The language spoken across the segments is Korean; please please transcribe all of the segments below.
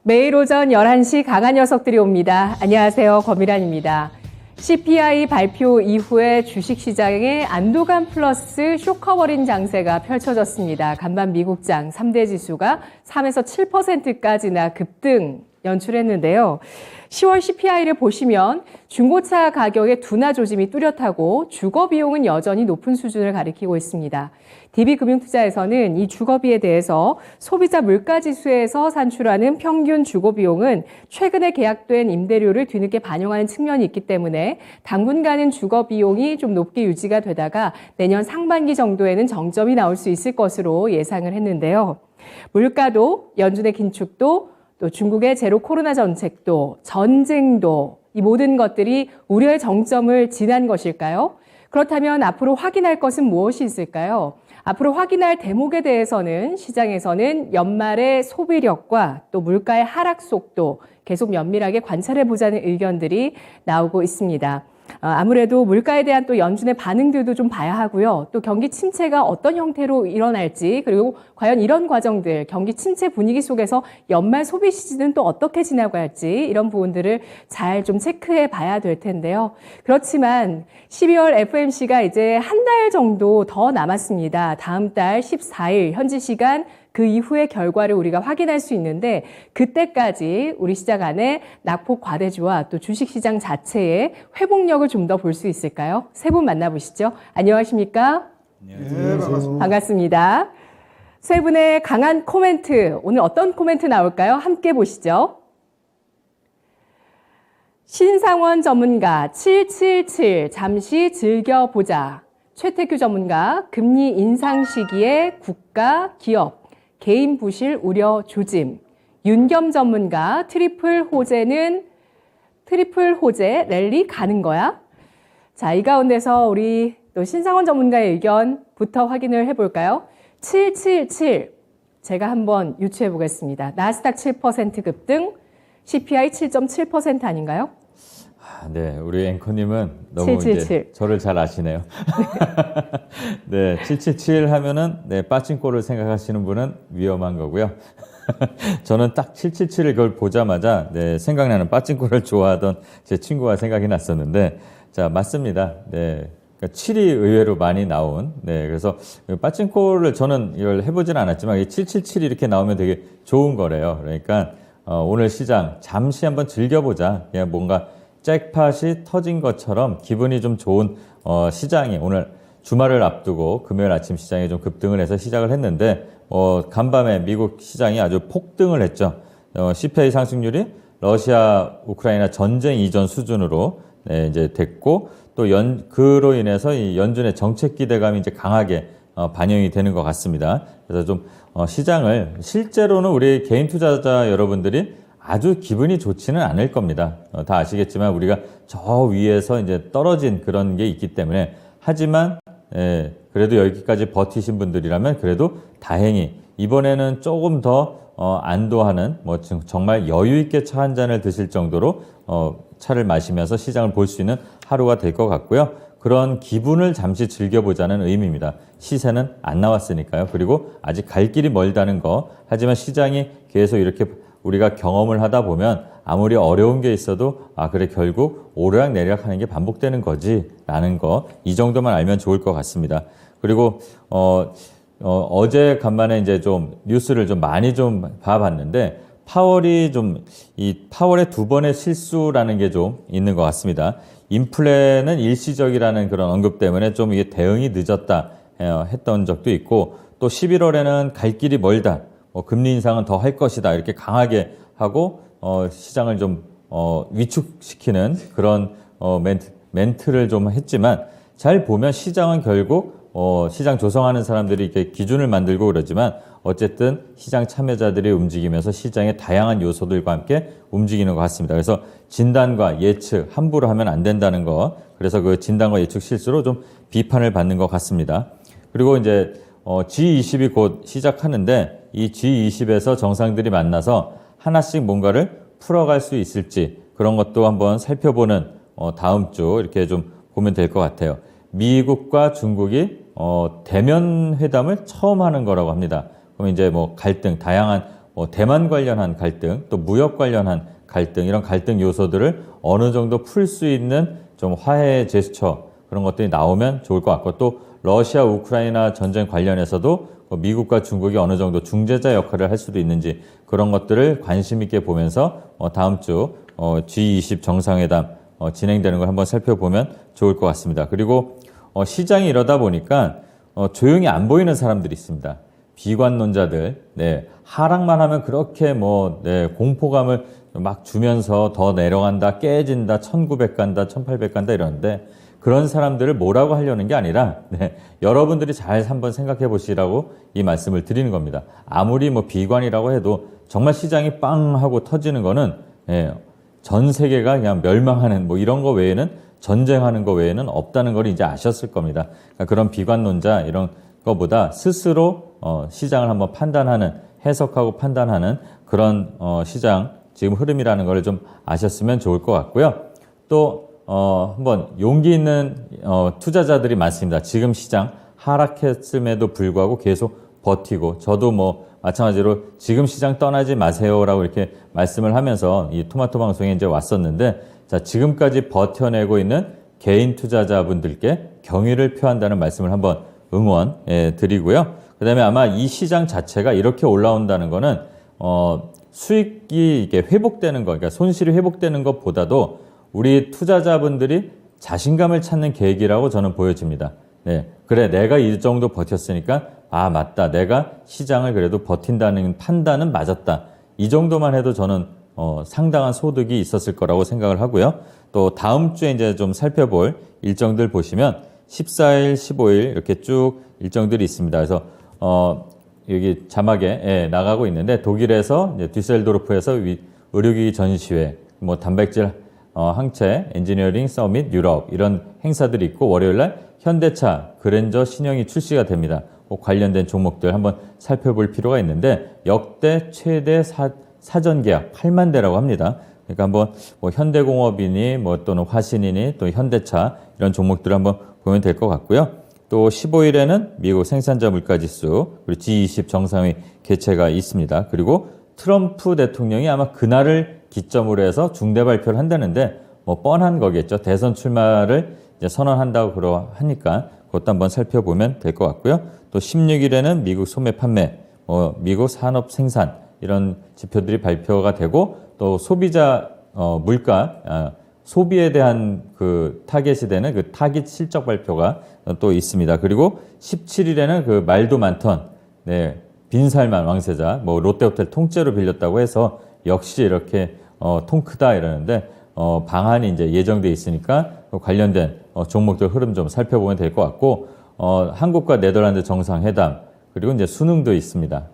매일 오전 11시 강한 녀석들이 옵니다. 안녕하세요. 권미란입니다. CPI 발표 이후에 주식시장에 안도감 플러스 쇼커버린 장세가 펼쳐졌습니다. 간밤 미국장 3대 지수가 3에서 7%까지나 급등 연출했는데요. 10월 CPI를 보시면 중고차 가격의 둔화 조짐이 뚜렷하고 주거 비용은 여전히 높은 수준을 가리키고 있습니다. DB금융투자에서는 이 주거비에 대해서 소비자 물가지수에서 산출하는 평균 주거 비용은 최근에 계약된 임대료를 뒤늦게 반영하는 측면이 있기 때문에 당분간은 주거 비용이 좀 높게 유지가 되다가 내년 상반기 정도에는 정점이 나올 수 있을 것으로 예상을 했는데요. 물가도, 연준의 긴축도, 또 중국의 제로 코로나 정책도, 전쟁도 이 모든 것들이 우려의 정점을 지난 것일까요? 그렇다면 앞으로 확인할 것은 무엇이 있을까요? 앞으로 확인할 대목에 대해서는 시장에서는 연말의 소비력과 또 물가의 하락 속도 계속 면밀하게 관찰해 보자는 의견들이 나오고 있습니다. 아무래도 물가에 대한 또 연준의 반응들도 좀 봐야 하고요. 또 경기 침체가 어떤 형태로 일어날지, 그리고 과연 이런 과정들, 경기 침체 분위기 속에서 연말 소비 시즌은 또 어떻게 지나갈지 이런 부분들을 잘 좀 체크해 봐야 될 텐데요. 그렇지만 12월 FOMC가 이제 한 달 정도 더 남았습니다. 다음 달 14일 현지 시간 그 이후의 결과를 우리가 확인할 수 있는데 그때까지 우리 시장 안에 낙폭 과대주와 또 주식시장 자체의 회복력을 좀 더 볼 수 있을까요? 세 분 만나보시죠. 안녕하십니까? 안녕하세요. 반갑습니다. 세 분의 강한 코멘트, 오늘 어떤 코멘트 나올까요? 함께 보시죠. 신상원 전문가 777 잠시 즐겨보자. 최태규 전문가 금리 인상 시기에 국가, 기업, 개인 부실 우려 조짐. 윤겸 전문가 트리플 호재는 트리플 호재 랠리 가는 거야? 자, 이 가운데서 우리 또 신상원 전문가의 의견부터 확인을 해볼까요? 777 제가 한번 유추해 보겠습니다. 나스닥 7% 급등, CPI 7.7% 아닌가요? 네, 우리 앵커님은 너무 777. 이제 저를 잘 아시네요. 네, 777 하면은 네, 빠친코를 생각하시는 분은 위험한 거고요. 저는 딱 777을 그걸 보자마자 네, 생각나는 빠친코를 좋아하던 제 친구가 생각이 났었는데, 자, 맞습니다. 네. 그러니까 7이 의외로 많이 나온, 네, 그래서 빠친코를 저는 이걸 해보진 않았지만 777이 이렇게 나오면 되게 좋은 거래요. 그러니까 오늘 시장 잠시 한번 즐겨보자. 그냥 뭔가 잭팟이 터진 것처럼 기분이 좀 좋은 시장이 오늘 주말을 앞두고 금요일 아침 시장에 좀 급등을 해서 시작을 했는데 간밤에 미국 시장이 아주 폭등을 했죠. CPI 상승률이 러시아 우크라이나 전쟁 이전 수준으로 네, 이제 됐고 또 그로 인해서 이 연준의 정책 기대감이 이제 강하게 반영이 되는 것 같습니다. 그래서 좀 시장을 실제로는 우리 개인 투자자 여러분들이 아주 기분이 좋지는 않을 겁니다. 다 아시겠지만 우리가 저 위에서 이제 떨어진 그런 게 있기 때문에 하지만 예, 그래도 여기까지 버티신 분들이라면 그래도 다행히 이번에는 조금 더 안도하는 뭐 정말 여유 있게 차 한 잔을 드실 정도로 차를 마시면서 시장을 볼 수 있는 하루가 될 것 같고요. 그런 기분을 잠시 즐겨보자는 의미입니다. 시세는 안 나왔으니까요. 그리고 아직 갈 길이 멀다는 거. 하지만 시장이 계속 이렇게 우리가 경험을 하다 보면 아무리 어려운 게 있어도 그래 결국 오르락내리락 하는 게 반복되는 거지 라는 거 이 정도만 알면 좋을 것 같습니다. 그리고 어제 간만에 이제 좀 뉴스를 좀 많이 좀 봐봤는데 파월이 좀 이 파월의 두 번의 실수라는 게 좀 있는 것 같습니다. 인플레는 일시적이라는 그런 언급 때문에 좀 이게 대응이 늦었다 했던 적도 있고 또 11월에는 갈 길이 멀다. 금리 인상은 더 할 것이다. 이렇게 강하게 하고 시장을 좀 위축시키는 그런 멘트를 좀 했지만 잘 보면 시장은 결국 시장 조성하는 사람들이 이렇게 기준을 만들고 그러지만 어쨌든 시장 참여자들이 움직이면서 시장의 다양한 요소들과 함께 움직이는 것 같습니다. 그래서 진단과 예측 함부로 하면 안 된다는 거. 그래서 그 진단과 예측 실수로 좀 비판을 받는 것 같습니다. 그리고 이제 G20이 곧 시작하는데 이 G20에서 정상들이 만나서 하나씩 뭔가를 풀어갈 수 있을지 그런 것도 한번 살펴보는 다음 주 이렇게 좀 보면 될 것 같아요. 미국과 중국이 대면 회담을 처음 하는 거라고 합니다. 그럼 이제 뭐 갈등, 다양한 대만 관련한 갈등, 또 무역 관련한 갈등, 이런 갈등 요소들을 어느 정도 풀 수 있는 좀 화해 제스처, 그런 것들이 나오면 좋을 것 같고, 또 러시아 우크라이나 전쟁 관련해서도 미국과 중국이 어느 정도 중재자 역할을 할 수도 있는지, 그런 것들을 관심 있게 보면서 다음 주 G20 정상회담 진행되는 걸 한번 살펴보면 좋을 것 같습니다. 그리고 시장이 이러다 보니까 조용히 안 보이는 사람들이 있습니다. 비관론자들, 네, 하락만 하면 그렇게 공포감을 막 주면서 더 내려간다, 깨진다, 1900 간다, 1800 간다 이러는데, 그런 사람들을 뭐라고 하려는 게 아니라, 네, 여러분들이 잘 한번 생각해 보시라고 이 말씀을 드리는 겁니다. 아무리 비관이라고 해도 정말 시장이 빵 하고 터지는 거는, 네, 전 세계가 그냥 멸망하는 이런 거 외에는, 전쟁하는 거 외에는 없다는 걸 이제 아셨을 겁니다. 그러니까 그런 비관론자 이런 거보다 스스로 시장을 한번 판단하는, 해석하고 판단하는 그런 시장 지금 흐름이라는 걸 좀 아셨으면 좋을 것 같고요. 또 한번 용기 있는 투자자들이 많습니다. 지금 시장 하락했음에도 불구하고 계속 버티고, 저도 마찬가지로 지금 시장 떠나지 마세요라고 이렇게 말씀을 하면서 이 토마토 방송에 이제 왔었는데, 자, 지금까지 버텨내고 있는 개인 투자자분들께 경의를 표한다는 말씀을 한번 응원해 드리고요. 그 다음에 아마 이 시장 자체가 이렇게 올라온다는 거는 수익이 이게 회복되는 거, 그러니까 손실이 회복되는 것보다도 우리 투자자분들이 자신감을 찾는 계기라고 저는 보여집니다. 네, 그래, 내가 이 정도 버텼으니까 맞다, 내가 시장을 그래도 버틴다는 판단은 맞았다, 이 정도만 해도 저는 상당한 소득이 있었을 거라고 생각을 하고요. 또 다음 주에 이제 좀 살펴볼 일정들 보시면 14일, 15일 이렇게 쭉 일정들이 있습니다. 그래서 여기 자막에 나가고 있는데, 독일에서 이제 düsseldorf에서 의료기기 전시회, 단백질 항체 엔지니어링 서밋 유럽, 이런 행사들이 있고, 월요일날 현대차 그랜저 신형이 출시가 됩니다. 관련된 종목들 한번 살펴볼 필요가 있는데, 역대 최대 사전 계약 8만 대라고 합니다. 그러니까 한번 현대공업이니 또는 화신이니 또 현대차, 이런 종목들을 한번 보면 될 것 같고요. 또 15일에는 미국 생산자 물가지수, 그리고 G20 정상회의 개최가 있습니다. 그리고 트럼프 대통령이 아마 그날을 기점으로 해서 중대 발표를 한다는데, 뻔한 거겠죠. 대선 출마를 이제 선언한다고 하니까 그것도 한번 살펴보면 될 것 같고요. 또 16일에는 미국 소매 판매, 미국 산업 생산, 이런 지표들이 발표가 되고, 또 소비자 물가, 소비에 대한 그 타겟이 되는 그 타깃 실적 발표가 또 있습니다. 그리고 17일에는 그 말도 많던, 네, 빈살만 왕세자, 롯데호텔 통째로 빌렸다고 해서 역시 이렇게 통 크다 이러는데, 방안이 이제 예정돼 있으니까 관련된 종목들 흐름 좀 살펴보면 될 것 같고, 한국과 네덜란드 정상회담, 그리고 이제 수능도 있습니다.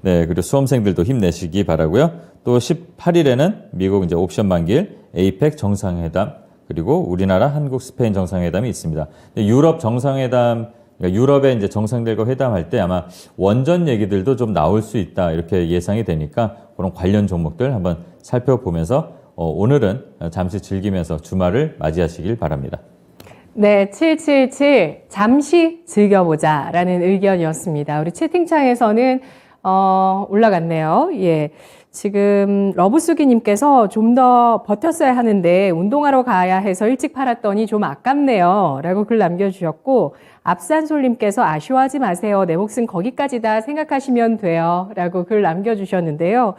네, 그리고 수험생들도 힘내시기 바라고요. 또 18일에는 미국 이제 옵션 만기일 에이펙 정상회담, 그리고 우리나라, 한국, 스페인 정상회담이 있습니다. 유럽 정상회담, 그러니까 유럽에 이제 정상들과 회담할 때 아마 원전 얘기들도 좀 나올 수 있다, 이렇게 예상이 되니까 그런 관련 종목들 한번 살펴보면서 오늘은 잠시 즐기면서 주말을 맞이하시길 바랍니다. 네, 777 잠시 즐겨보자 라는 의견이었습니다. 우리 채팅창에서는 올라갔네요. 예. 지금 러브수기님께서 좀 더 버텼어야 하는데 운동하러 가야 해서 일찍 팔았더니 좀 아깝네요 라고 글 남겨주셨고, 앞산솔님께서 아쉬워하지 마세요, 내 몫은 거기까지다 생각하시면 돼요 라고 글 남겨주셨는데요.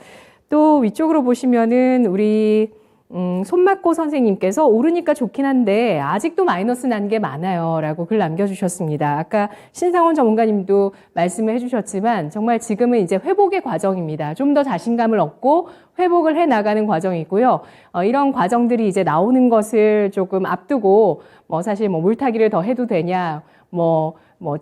또 위쪽으로 보시면은 우리 손맞고 선생님께서 오르니까 좋긴 한데 아직도 마이너스 난 게 많아요 라고 글 남겨주셨습니다. 아까 신상원 전문가님도 말씀을 해주셨지만 정말 지금은 이제 회복의 과정입니다. 좀 더 자신감을 얻고 회복을 해나가는 과정이고요. 이런 과정들이 이제 나오는 것을 조금 앞두고 사실 물타기를 더 해도 되냐,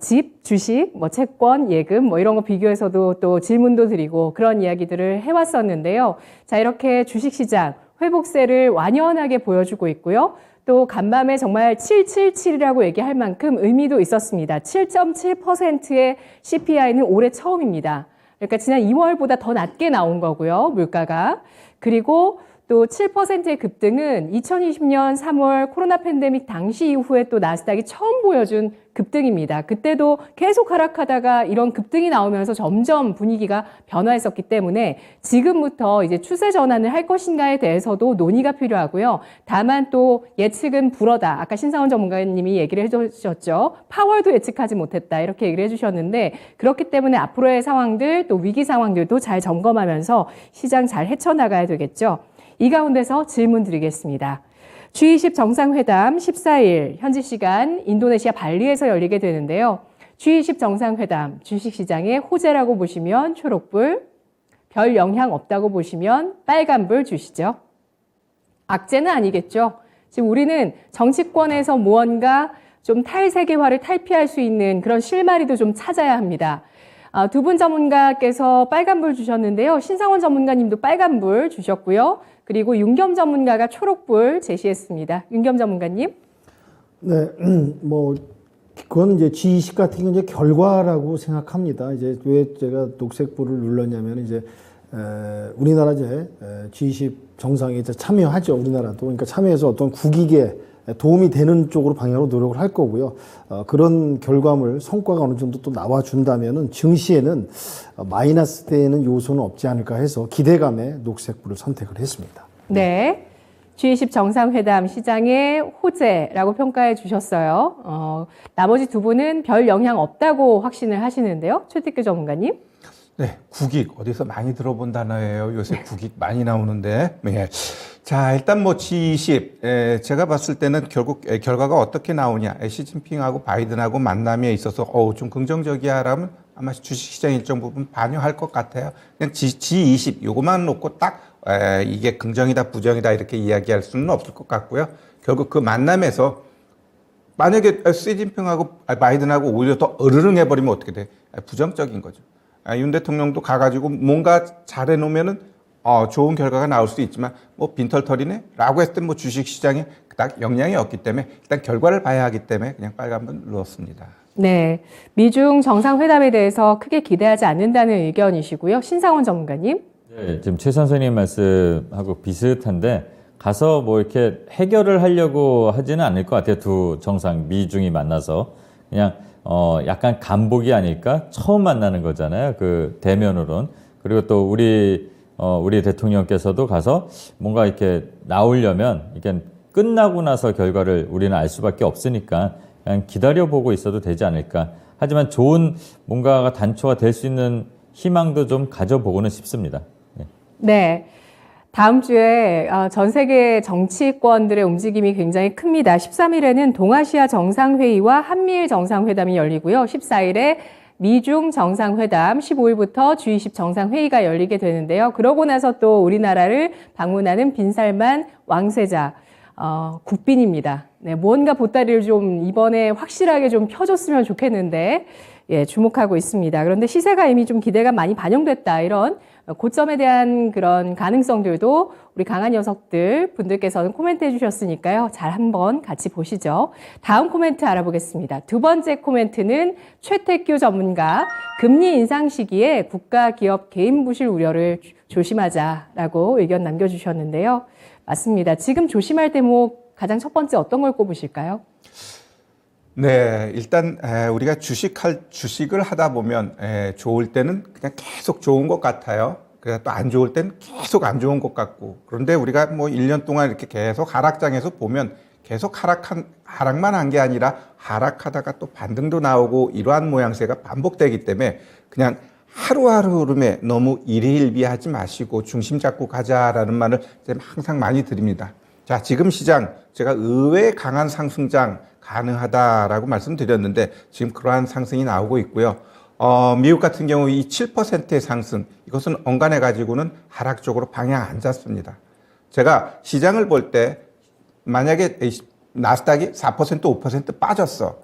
집, 주식, 채권, 예금, 이런 거 비교해서도 또 질문도 드리고 그런 이야기들을 해왔었는데요. 자, 이렇게 주식시장 회복세를 완연하게 보여주고 있고요. 또 간밤에 정말 777이라고 얘기할 만큼 의미도 있었습니다. 7.7%의 CPI는 올해 처음입니다. 그러니까 지난 2월보다 더 낮게 나온 거고요, 물가가. 그리고 또 7%의 급등은 2020년 3월 코로나 팬데믹 당시 이후에 또 나스닥이 처음 보여준 급등입니다. 그때도 계속 하락하다가 이런 급등이 나오면서 점점 분위기가 변화했었기 때문에 지금부터 이제 추세 전환을 할 것인가에 대해서도 논의가 필요하고요. 다만 또 예측은 불어다. 아까 신상원 전문가님이 얘기를 해주셨죠. 파월도 예측하지 못했다. 이렇게 얘기를 해주셨는데 그렇기 때문에 앞으로의 상황들 또 위기 상황들도 잘 점검하면서 시장 잘 헤쳐나가야 되겠죠. 이 가운데서 질문 드리겠습니다. G20 정상회담 14일 현지 시간 인도네시아 발리에서 열리게 되는데요. G20 정상회담 주식시장의 호재라고 보시면 초록불, 별 영향 없다고 보시면 빨간불 주시죠. 악재는 아니겠죠. 지금 우리는 정치권에서 무언가 좀 탈세계화를 탈피할 수 있는 그런 실마리도 좀 찾아야 합니다. 두 분 전문가께서 빨간불 주셨는데요. 신상원 전문가님도 빨간불 주셨고요. 그리고 윤겸 전문가가 초록불 제시했습니다. 윤겸 전문가님. 네, 그건 이제 G20 같은 건 이제 결과라고 생각합니다. 이제 왜 제가 녹색불을 눌렀냐면 이제 우리나라 이제 G20 정상에 이제 참여하죠. 우리나라도. 그러니까 참여해서 어떤 국익에 도움이 되는 쪽으로 방향으로 노력을 할 거고요. 그런 결과물, 성과가 어느 정도 또 나와준다면은 증시에는 마이너스 되는 요소는 없지 않을까 해서 기대감에 녹색불을 선택을 했습니다. 네. G20 정상회담 시장의 호재라고 평가해 주셨어요. 나머지 두 분은 별 영향 없다고 확신을 하시는데요. 최택규 전문가님. 네, 국익 어디서 많이 들어본 단어예요. 요새 국익 많이 나오는데. 네. 자, 일단 뭐 G20 제가 봤을 때는 결국 결과가 어떻게 나오냐. 시진핑하고 바이든하고 만남에 있어서 좀 긍정적이야라면 아마 주식시장 일정 부분 반영할 것 같아요. 그냥 G20 요것만 놓고 딱 이게 긍정이다 부정이다 이렇게 이야기할 수는 없을 것 같고요. 결국 그 만남에서 만약에 시진핑하고 바이든하고 오히려 더 으르릉해버리면 어떻게 돼? 부정적인 거죠. 윤 대통령도 가가지고 뭔가 잘해놓으면은 좋은 결과가 나올 수 있지만 뭐 빈털터리네? 라고 했을 때 뭐 주식시장에 딱 영향이 없기 때문에 일단 결과를 봐야 하기 때문에 그냥 빨간불 눌렀습니다. 네, 미중 정상회담에 대해서 크게 기대하지 않는다는 의견이시고요. 신상원 전문가님. 네, 지금 최 선생님 말씀하고 비슷한데 가서 뭐 이렇게 해결을 하려고 하지는 않을 것 같아요. 두 정상 미중이 만나서 그냥 약간 간복이 아닐까? 처음 만나는 거잖아요. 그 대면으로는. 그리고 또 우리 대통령께서도 가서 뭔가 이렇게 나오려면 이게 끝나고 나서 결과를 우리는 알 수밖에 없으니까 그냥 기다려보고 있어도 되지 않을까. 하지만 좋은 뭔가가 단초가 될 수 있는 희망도 좀 가져보고는 싶습니다. 네. 네. 다음 주에 전 세계 정치권들의 움직임이 굉장히 큽니다. 13일에는 동아시아 정상회의와 한미일 정상회담이 열리고요. 14일에 미중 정상회담, 15일부터 G20 정상회의가 열리게 되는데요. 그러고 나서 또 우리나라를 방문하는 빈살만 왕세자, 국빈입니다. 네, 뭔가 보따리를 좀 이번에 확실하게 좀 펴줬으면 좋겠는데, 예, 주목하고 있습니다. 그런데 시세가 이미 좀 기대가 많이 반영됐다. 이런 고점에 대한 그런 가능성들도 우리 강한 녀석들 분들께서는 코멘트 해주셨으니까요. 잘 한번 같이 보시죠. 다음 코멘트 알아보겠습니다. 두 번째 코멘트는 최택규 전문가. 금리 인상 시기에 국가 기업 개인 부실 우려를 조심하자라고 의견 남겨주셨는데요. 맞습니다. 지금 조심할 대목 가장 첫 번째 어떤 걸 꼽으실까요? 네, 일단 우리가 주식을 하다 보면 좋을 때는 그냥 계속 좋은 것 같아요. 그래서 또 안 좋을 때는 계속 안 좋은 것 같고. 그런데 우리가 뭐 1년 동안 이렇게 계속 하락장에서 보면 계속 하락만 한 게 아니라 하락하다가 또 반등도 나오고 이러한 모양새가 반복되기 때문에 그냥 하루하루 흐름에 너무 일희일비하지 마시고 중심 잡고 가자라는 말을 항상 많이 드립니다. 자, 지금 시장 제가 의외의 강한 상승장 가능하다라고 말씀드렸는데 지금 그러한 상승이 나오고 있고요. 미국 같은 경우 이 7%의 상승 이것은 엉간해 가지고는 하락 쪽으로 방향 안 잡습니다. 제가 시장을 볼 때 만약에 나스닥이 4% 5% 빠졌어.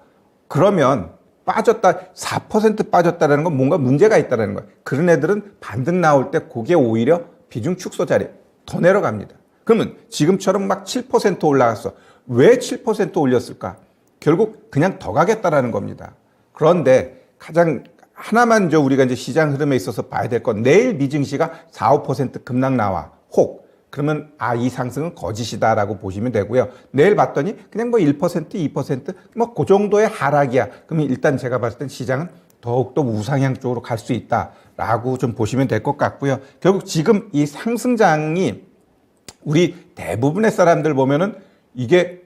그러면 4% 빠졌다는 건 뭔가 문제가 있다는 거예요. 그런 애들은 반등 나올 때 그게 오히려 비중 축소 자리 더 내려갑니다. 그러면 지금처럼 막 7% 올라갔어. 왜 7% 올렸을까? 결국 그냥 더 가겠다라는 겁니다. 그런데 가장 하나만 우리가 이제 시장 흐름에 있어서 봐야 될 건 내일 미증시가 4, 5% 급락 나와. 혹 그러면 이 상승은 거짓이다라고 보시면 되고요. 내일 봤더니 그냥 뭐 1%, 2%, 뭐 그 정도의 하락이야. 그러면 일단 제가 봤을 땐 시장은 더욱더 우상향 쪽으로 갈 수 있다라고 좀 보시면 될 것 같고요. 결국 지금 이 상승장이 우리 대부분의 사람들 보면은 이게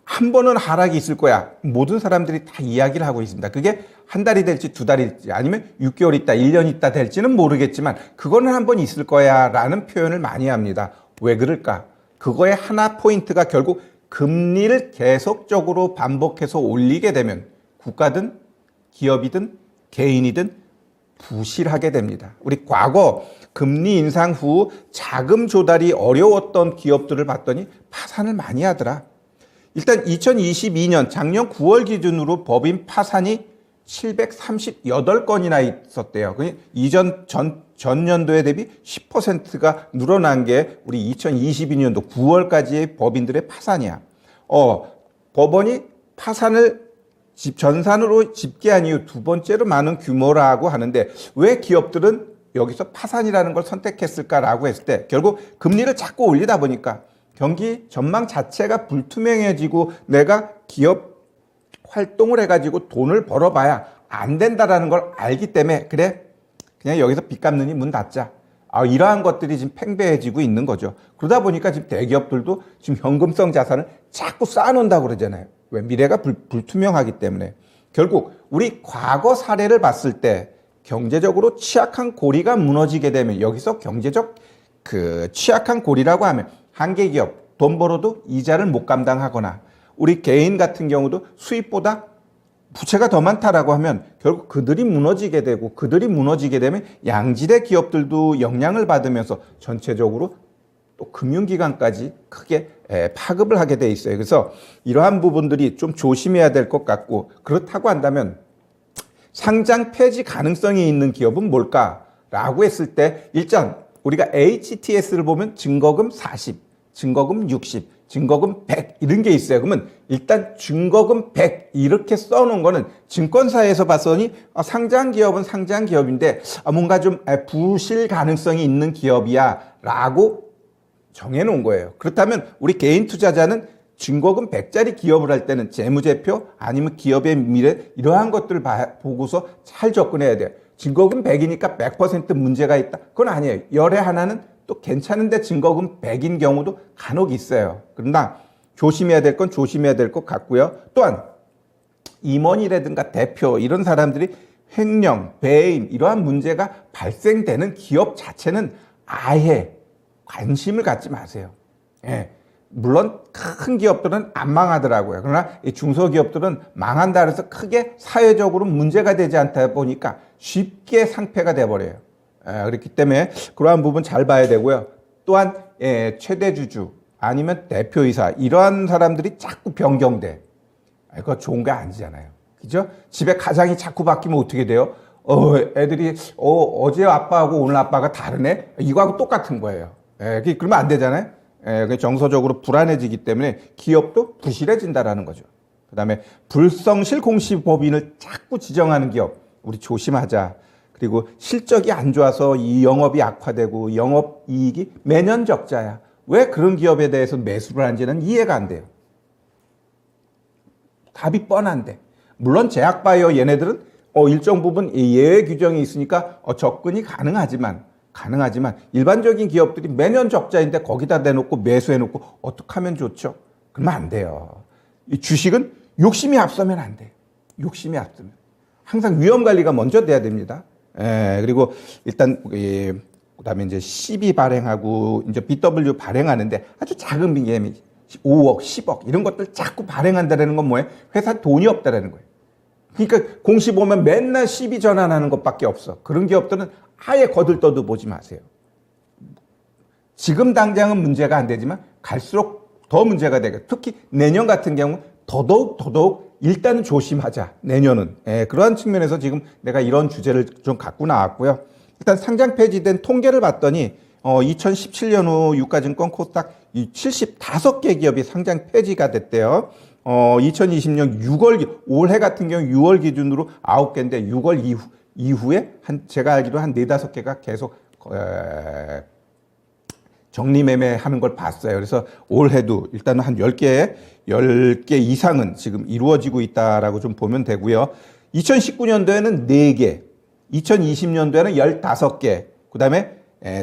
한 번은 하락이 있을 거야. 모든 사람들이 다 이야기를 하고 있습니다. 그게 한 달이 될지 두 달이 될지 아니면 6개월 있다, 1년 있다 될지는 모르겠지만 그거는 한 번 있을 거야 라는 표현을 많이 합니다. 왜 그럴까? 그거의 하나 포인트가 결국 금리를 계속적으로 반복해서 올리게 되면 국가든 기업이든 개인이든 부실하게 됩니다. 우리 과거 금리 인상 후 자금 조달이 어려웠던 기업들을 봤더니 파산을 많이 하더라. 일단 2022년 작년 9월 기준으로 법인 파산이 738건이나 있었대요. 전년도에 대비 10%가 늘어난 게 우리 2022년도 9월까지의 법인들의 파산이야. 법원이 파산을 전산으로 집계한 이후 두 번째로 많은 규모라고 하는데 왜 기업들은 여기서 파산이라는 걸 선택했을까라고 했을 때 결국 금리를 자꾸 올리다 보니까 경기 전망 자체가 불투명해지고 내가 기업 활동을 해가지고 돈을 벌어봐야 안 된다라는 걸 알기 때문에 그래 그냥 여기서 빚 갚느니 문 닫자. 이러한 것들이 지금 팽배해지고 있는 거죠. 그러다 보니까 지금 대기업들도 지금 현금성 자산을 자꾸 쌓아놓는다고 그러잖아요. 왜? 미래가 불투명하기 때문에. 결국 우리 과거 사례를 봤을 때 경제적으로 취약한 고리가 무너지게 되면 여기서 경제적 취약한 고리라고 하면 한계 기업 돈 벌어도 이자를 못 감당하거나 우리 개인 같은 경우도 수입보다 부채가 더 많다라고 하면 결국 그들이 무너지게 되고 그들이 무너지게 되면 양질의 기업들도 영향을 받으면서 전체적으로 또 금융기관까지 크게 파급을 하게 돼 있어요. 그래서 이러한 부분들이 좀 조심해야 될 것 같고 그렇다고 한다면 상장 폐지 가능성이 있는 기업은 뭘까라고 했을 때 일단 우리가 HTS를 보면 증거금 40, 증거금 60, 증거금 100 이런 게 있어요. 그러면 일단 증거금 100 이렇게 써놓은 거는 증권사에서 봤더니 상장 기업은 상장 기업인데 뭔가 좀 부실 가능성이 있는 기업이야 라고 정해놓은 거예요. 그렇다면 우리 개인 투자자는 증거금 100짜리 기업을 할 때는 재무제표 아니면 기업의 미래 이러한 것들을 보고서 잘 접근해야 돼요. 증거금 100이니까 100% 문제가 있다. 그건 아니에요. 열에 하나는 또 괜찮은데 증거금 100인 경우도 간혹 있어요. 그러나 조심해야 될 건 조심해야 될 것 같고요. 또한 임원이라든가 대표 이런 사람들이 횡령, 배임 이러한 문제가 발생되는 기업 자체는 아예 관심을 갖지 마세요. 예. 물론 큰 기업들은 안 망하더라고요. 그러나 이 중소기업들은 망한다 그래서 크게 사회적으로 문제가 되지 않다 보니까 쉽게 상폐가 돼버려요. 그렇기 때문에 그러한 부분 잘 봐야 되고요. 또한 최대 주주 아니면 대표이사 이러한 사람들이 자꾸 변경돼. 그거 좋은 게 아니잖아요. 그죠? 집에 가장이 자꾸 바뀌면 어떻게 돼요? 애들이 어제 아빠하고 오늘 아빠가 다르네? 이거하고 똑같은 거예요. 그러면 안 되잖아요. 정서적으로 불안해지기 때문에 기업도 부실해진다라는 거죠. 그 다음에 불성실 공시법인을 자꾸 지정하는 기업 우리 조심하자. 그리고 실적이 안 좋아서 이 영업이 악화되고 영업이익이 매년 적자야. 왜 그런 기업에 대해서 매수를 하는지는 이해가 안 돼요. 답이 뻔한데. 물론 제약바이오 얘네들은 일정 부분 예외 규정이 있으니까 접근이 가능하지만 일반적인 기업들이 매년 적자인데 거기다 내놓고 매수해놓고 어떻게 하면 좋죠? 그러면 안 돼요. 이 주식은 욕심이 앞서면 안 돼요. 욕심이 앞서면. 항상 위험 관리가 먼저 돼야 됩니다. 그리고 일단 그다음에 이제 CB 발행하고 이제 BW 발행하는데 아주 작은 빈개미 5억, 10억 이런 것들 자꾸 발행한다라는 건 뭐예요? 회사 돈이 없다라는 거예요. 그러니까 공시 보면 맨날 CB 전환하는 것밖에 없어. 그런 기업들은 아예 거들떠도 보지 마세요. 지금 당장은 문제가 안 되지만 갈수록 더 문제가 되고 특히 내년 같은 경우 더더욱 일단은 조심하자. 내년은. 그러한 측면에서 지금 내가 이런 주제를 좀 갖고 나왔고요. 일단 상장 폐지된 통계를 봤더니 2017년 후 유가증권 코스닥 75개 기업이 상장 폐지가 됐대요. 2020년 6월 올해 같은 경우 6월 기준으로 9개인데 6월 이후에 제가 알기로 한 4-5개가 계속 정리매매하는 걸 봤어요. 그래서 올해도 일단 한 10개 이상은 지금 이루어지고 있다라고 좀 보면 되고요. 2019년도에는 4개, 2020년도에는 15개, 그 다음에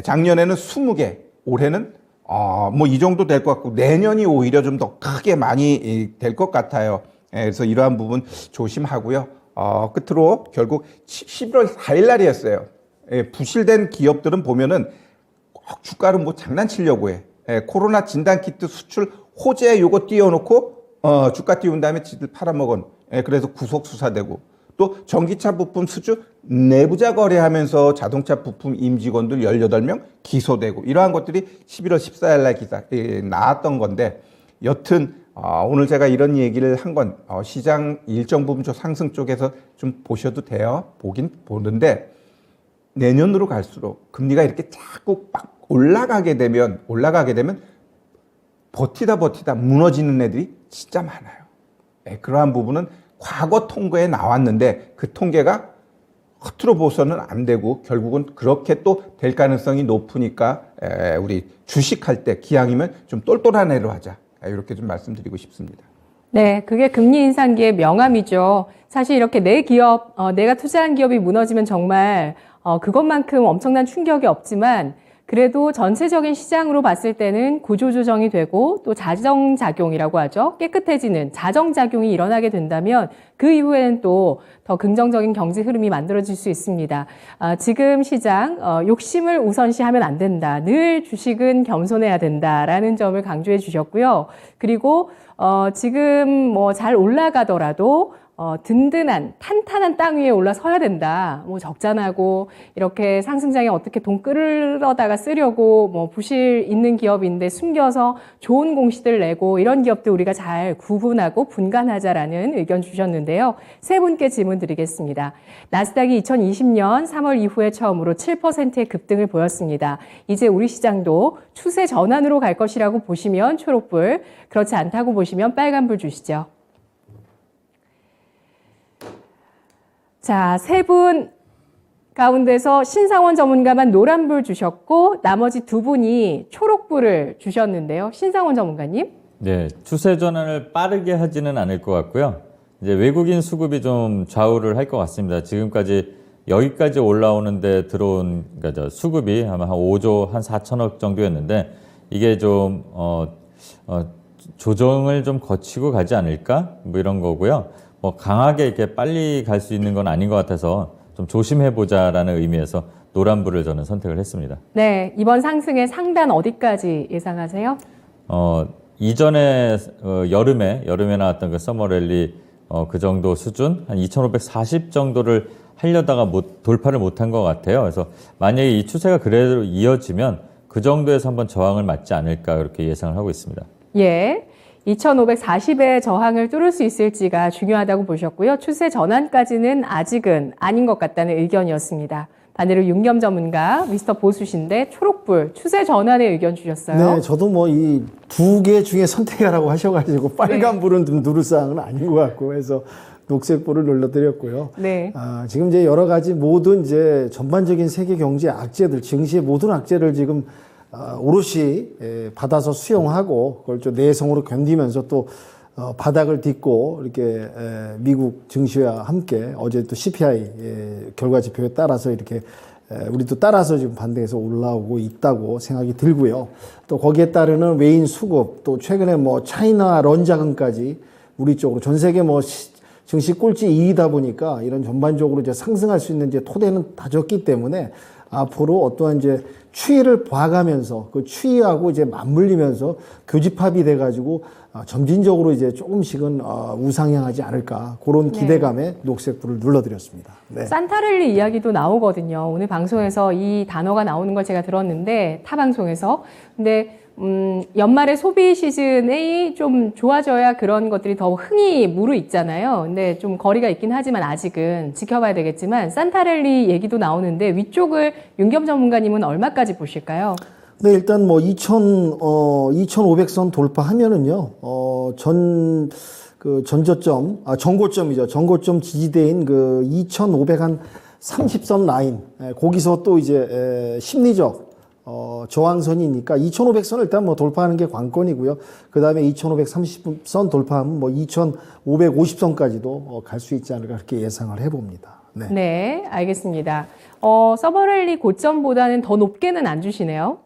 작년에는 20개, 올해는 뭐 이 정도 될 것 같고 내년이 오히려 좀 더 크게 많이 될 것 같아요. 그래서 이러한 부분 조심하고요. 끝으로 결국 11월 4일 날이었어요. 부실된 기업들은 보면은 꼭 주가를 뭐 장난치려고 해. 코로나 진단키트 수출 호재 요거 띄워놓고 주가 띄운 다음에 지들 팔아먹은. 그래서 구속 수사되고 또 전기차 부품 수주 내부자 거래하면서 자동차 부품 임직원들 18명 기소되고 이러한 것들이 11월 14일 날 기사 나왔던 건데 여튼 오늘 제가 이런 얘기를 한 건 시장 일정 부분 상승 쪽에서 좀 보셔도 돼요. 보긴 보는데 내년으로 갈수록 금리가 이렇게 자꾸 막 올라가게 되면 버티다 무너지는 애들이 진짜 많아요. 그러한 부분은 과거 통계에 나왔는데 그 통계가 허투루 보서는 안 되고 결국은 그렇게 또 될 가능성이 높으니까 우리 주식할 때 기왕이면 좀 똘똘한 애로 하자. 이렇게 좀 말씀드리고 싶습니다. 네, 그게 금리 인상기의 명암이죠. 사실 이렇게 내 기업, 내가 투자한 기업이 무너지면 정말 그것만큼 엄청난 충격이 없지만 그래도 전체적인 시장으로 봤을 때는 구조조정이 되고 또 자정작용이라고 하죠. 깨끗해지는 자정작용이 일어나게 된다면 그 이후에는 또 더 긍정적인 경제 흐름이 만들어질 수 있습니다. 지금 시장 욕심을 우선시하면 안 된다. 늘 주식은 겸손해야 된다라는 점을 강조해 주셨고요. 그리고 지금 뭐 잘 올라가더라도 든든한 탄탄한 땅 위에 올라서야 된다. 뭐 적잖아고 이렇게 상승장에 어떻게 돈 끌어다가 쓰려고 뭐 부실 있는 기업인데 숨겨서 좋은 공시들 내고 이런 기업들 우리가 잘 구분하고 분간하자라는 의견 주셨는데요. 세 분께 질문 드리겠습니다. 나스닥이 2020년 3월 이후에 처음으로 7%의 급등을 보였습니다. 이제 우리 시장도 추세 전환으로 갈 것이라고 보시면 초록불, 그렇지 않다고 보시면 빨간불 주시죠. 자, 세 분 가운데서 신상원 전문가만 노란불 주셨고 나머지 두 분이 초록불을 주셨는데요. 신상원 전문가님. 네, 추세 전환을 빠르게 하지는 않을 것 같고요. 이제 외국인 수급이 좀 좌우를 할 것 같습니다. 지금까지 여기까지 올라오는데 들어온 그러니까 수급이 아마 한 5조 한 4천억 정도였는데 이게 좀 조정을 좀 거치고 가지 않을까? 뭐 이런 거고요. 뭐 강하게 이렇게 빨리 갈 수 있는 건 아닌 것 같아서 좀 조심해보자라는 의미에서 노란불을 저는 선택을 했습니다. 네, 이번 상승의 상단 어디까지 예상하세요? 이전에 여름에 나왔던 그 서머랠리 그 정도 수준 한 2,540 정도를 하려다가 돌파를 못한 것 같아요. 그래서 만약에 이 추세가 그대로 이어지면 그 정도에서 한번 저항을 맞지 않을까 그렇게 예상을 하고 있습니다. 예. 2,540의 저항을 뚫을 수 있을지가 중요하다고 보셨고요. 추세 전환까지는 아직은 아닌 것 같다는 의견이었습니다. 반대로 윤겸 전문가, 미스터 보수신데 초록불, 추세 전환의 의견 주셨어요. 네, 저도 뭐 이 두 개 중에 선택하라고 하셔가지고 빨간불은 좀 누를 사항은 아닌 것 같고 해서 녹색불을 눌러드렸고요. 네. 지금 이제 여러 가지 모든 이제 전반적인 세계 경제 악재들, 증시의 모든 악재를 지금 오롯이 받아서 수용하고 그걸 좀 내성으로 견디면서 또 바닥을 딛고 이렇게 미국 증시와 함께 어제 또 CPI 결과 지표에 따라서 이렇게 우리도 따라서 지금 반등해서 올라오고 있다고 생각이 들고요. 또 거기에 따르는 외인 수급, 또 최근에 뭐 차이나 런 자금까지 우리 쪽으로 전 세계 뭐 증시 꼴찌 2위다 보니까 이런 전반적으로 이제 상승할 수 있는 이제 토대는 다졌기 때문에 앞으로 어떠한 이제 추이를 봐가면서 그 추이하고 이제 맞물리면서 교집합이 돼가지고 점진적으로 이제 조금씩은 우상향하지 않을까 그런 기대감에 녹색불을 눌러드렸습니다. 네. 산타랠리 이야기도 나오거든요. 오늘 방송에서 이 단어가 나오는 걸 제가 들었는데 타 방송에서 근데 연말에 소비 시즌이 좀 좋아져야 그런 것들이 더 흥이 무르익잖아요. 근데 좀 거리가 있긴 하지만 아직은 지켜봐야 되겠지만 산타랠리 얘기도 나오는데 위쪽을 윤겸 전문가님은 얼마까지 보실까요? 네, 일단 뭐 2,500선 돌파하면은요, 전고점이죠. 전고점 지지대인 그 2,530선 라인, 거기서 또 이제 심리적 저항선이니까 2,500선을 일단 뭐 돌파하는 게 관건이고요. 그 다음에 2,530선 돌파하면 뭐 2,550선까지도 갈 수 있지 않을까 그렇게 예상을 해봅니다. 네. 네, 알겠습니다. 서버랠리 고점보다는 더 높게는 안 주시네요.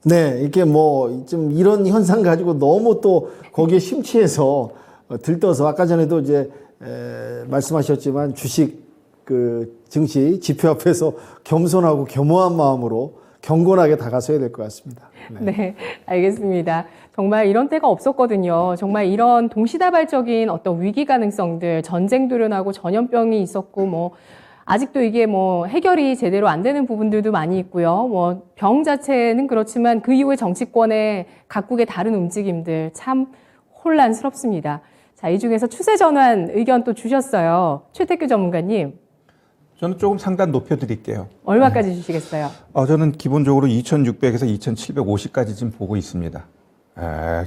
네, 이렇게 뭐 좀 이런 현상 가지고 너무 또 거기에 심취해서 들떠서 아까 전에도 이제 말씀하셨지만 주식 그 증시 지표 앞에서 겸손하고 겸허한 마음으로 경건하게 다가서야 될 것 같습니다. 네. 네, 알겠습니다. 정말 이런 때가 없었거든요. 정말 이런 동시다발적인 어떤 위기 가능성들, 전쟁도 일어나고 전염병이 있었고, 뭐, 아직도 이게 뭐 해결이 제대로 안 되는 부분들도 많이 있고요. 뭐, 병 자체는 그렇지만 그 이후에 정치권의 각국의 다른 움직임들 참 혼란스럽습니다. 자, 이 중에서 추세 전환 의견 또 주셨어요. 최태규 전문가님. 저는 조금 상단 높여드릴게요. 얼마까지 주시겠어요? 저는 기본적으로 2,600에서 2,750까지 지금 보고 있습니다.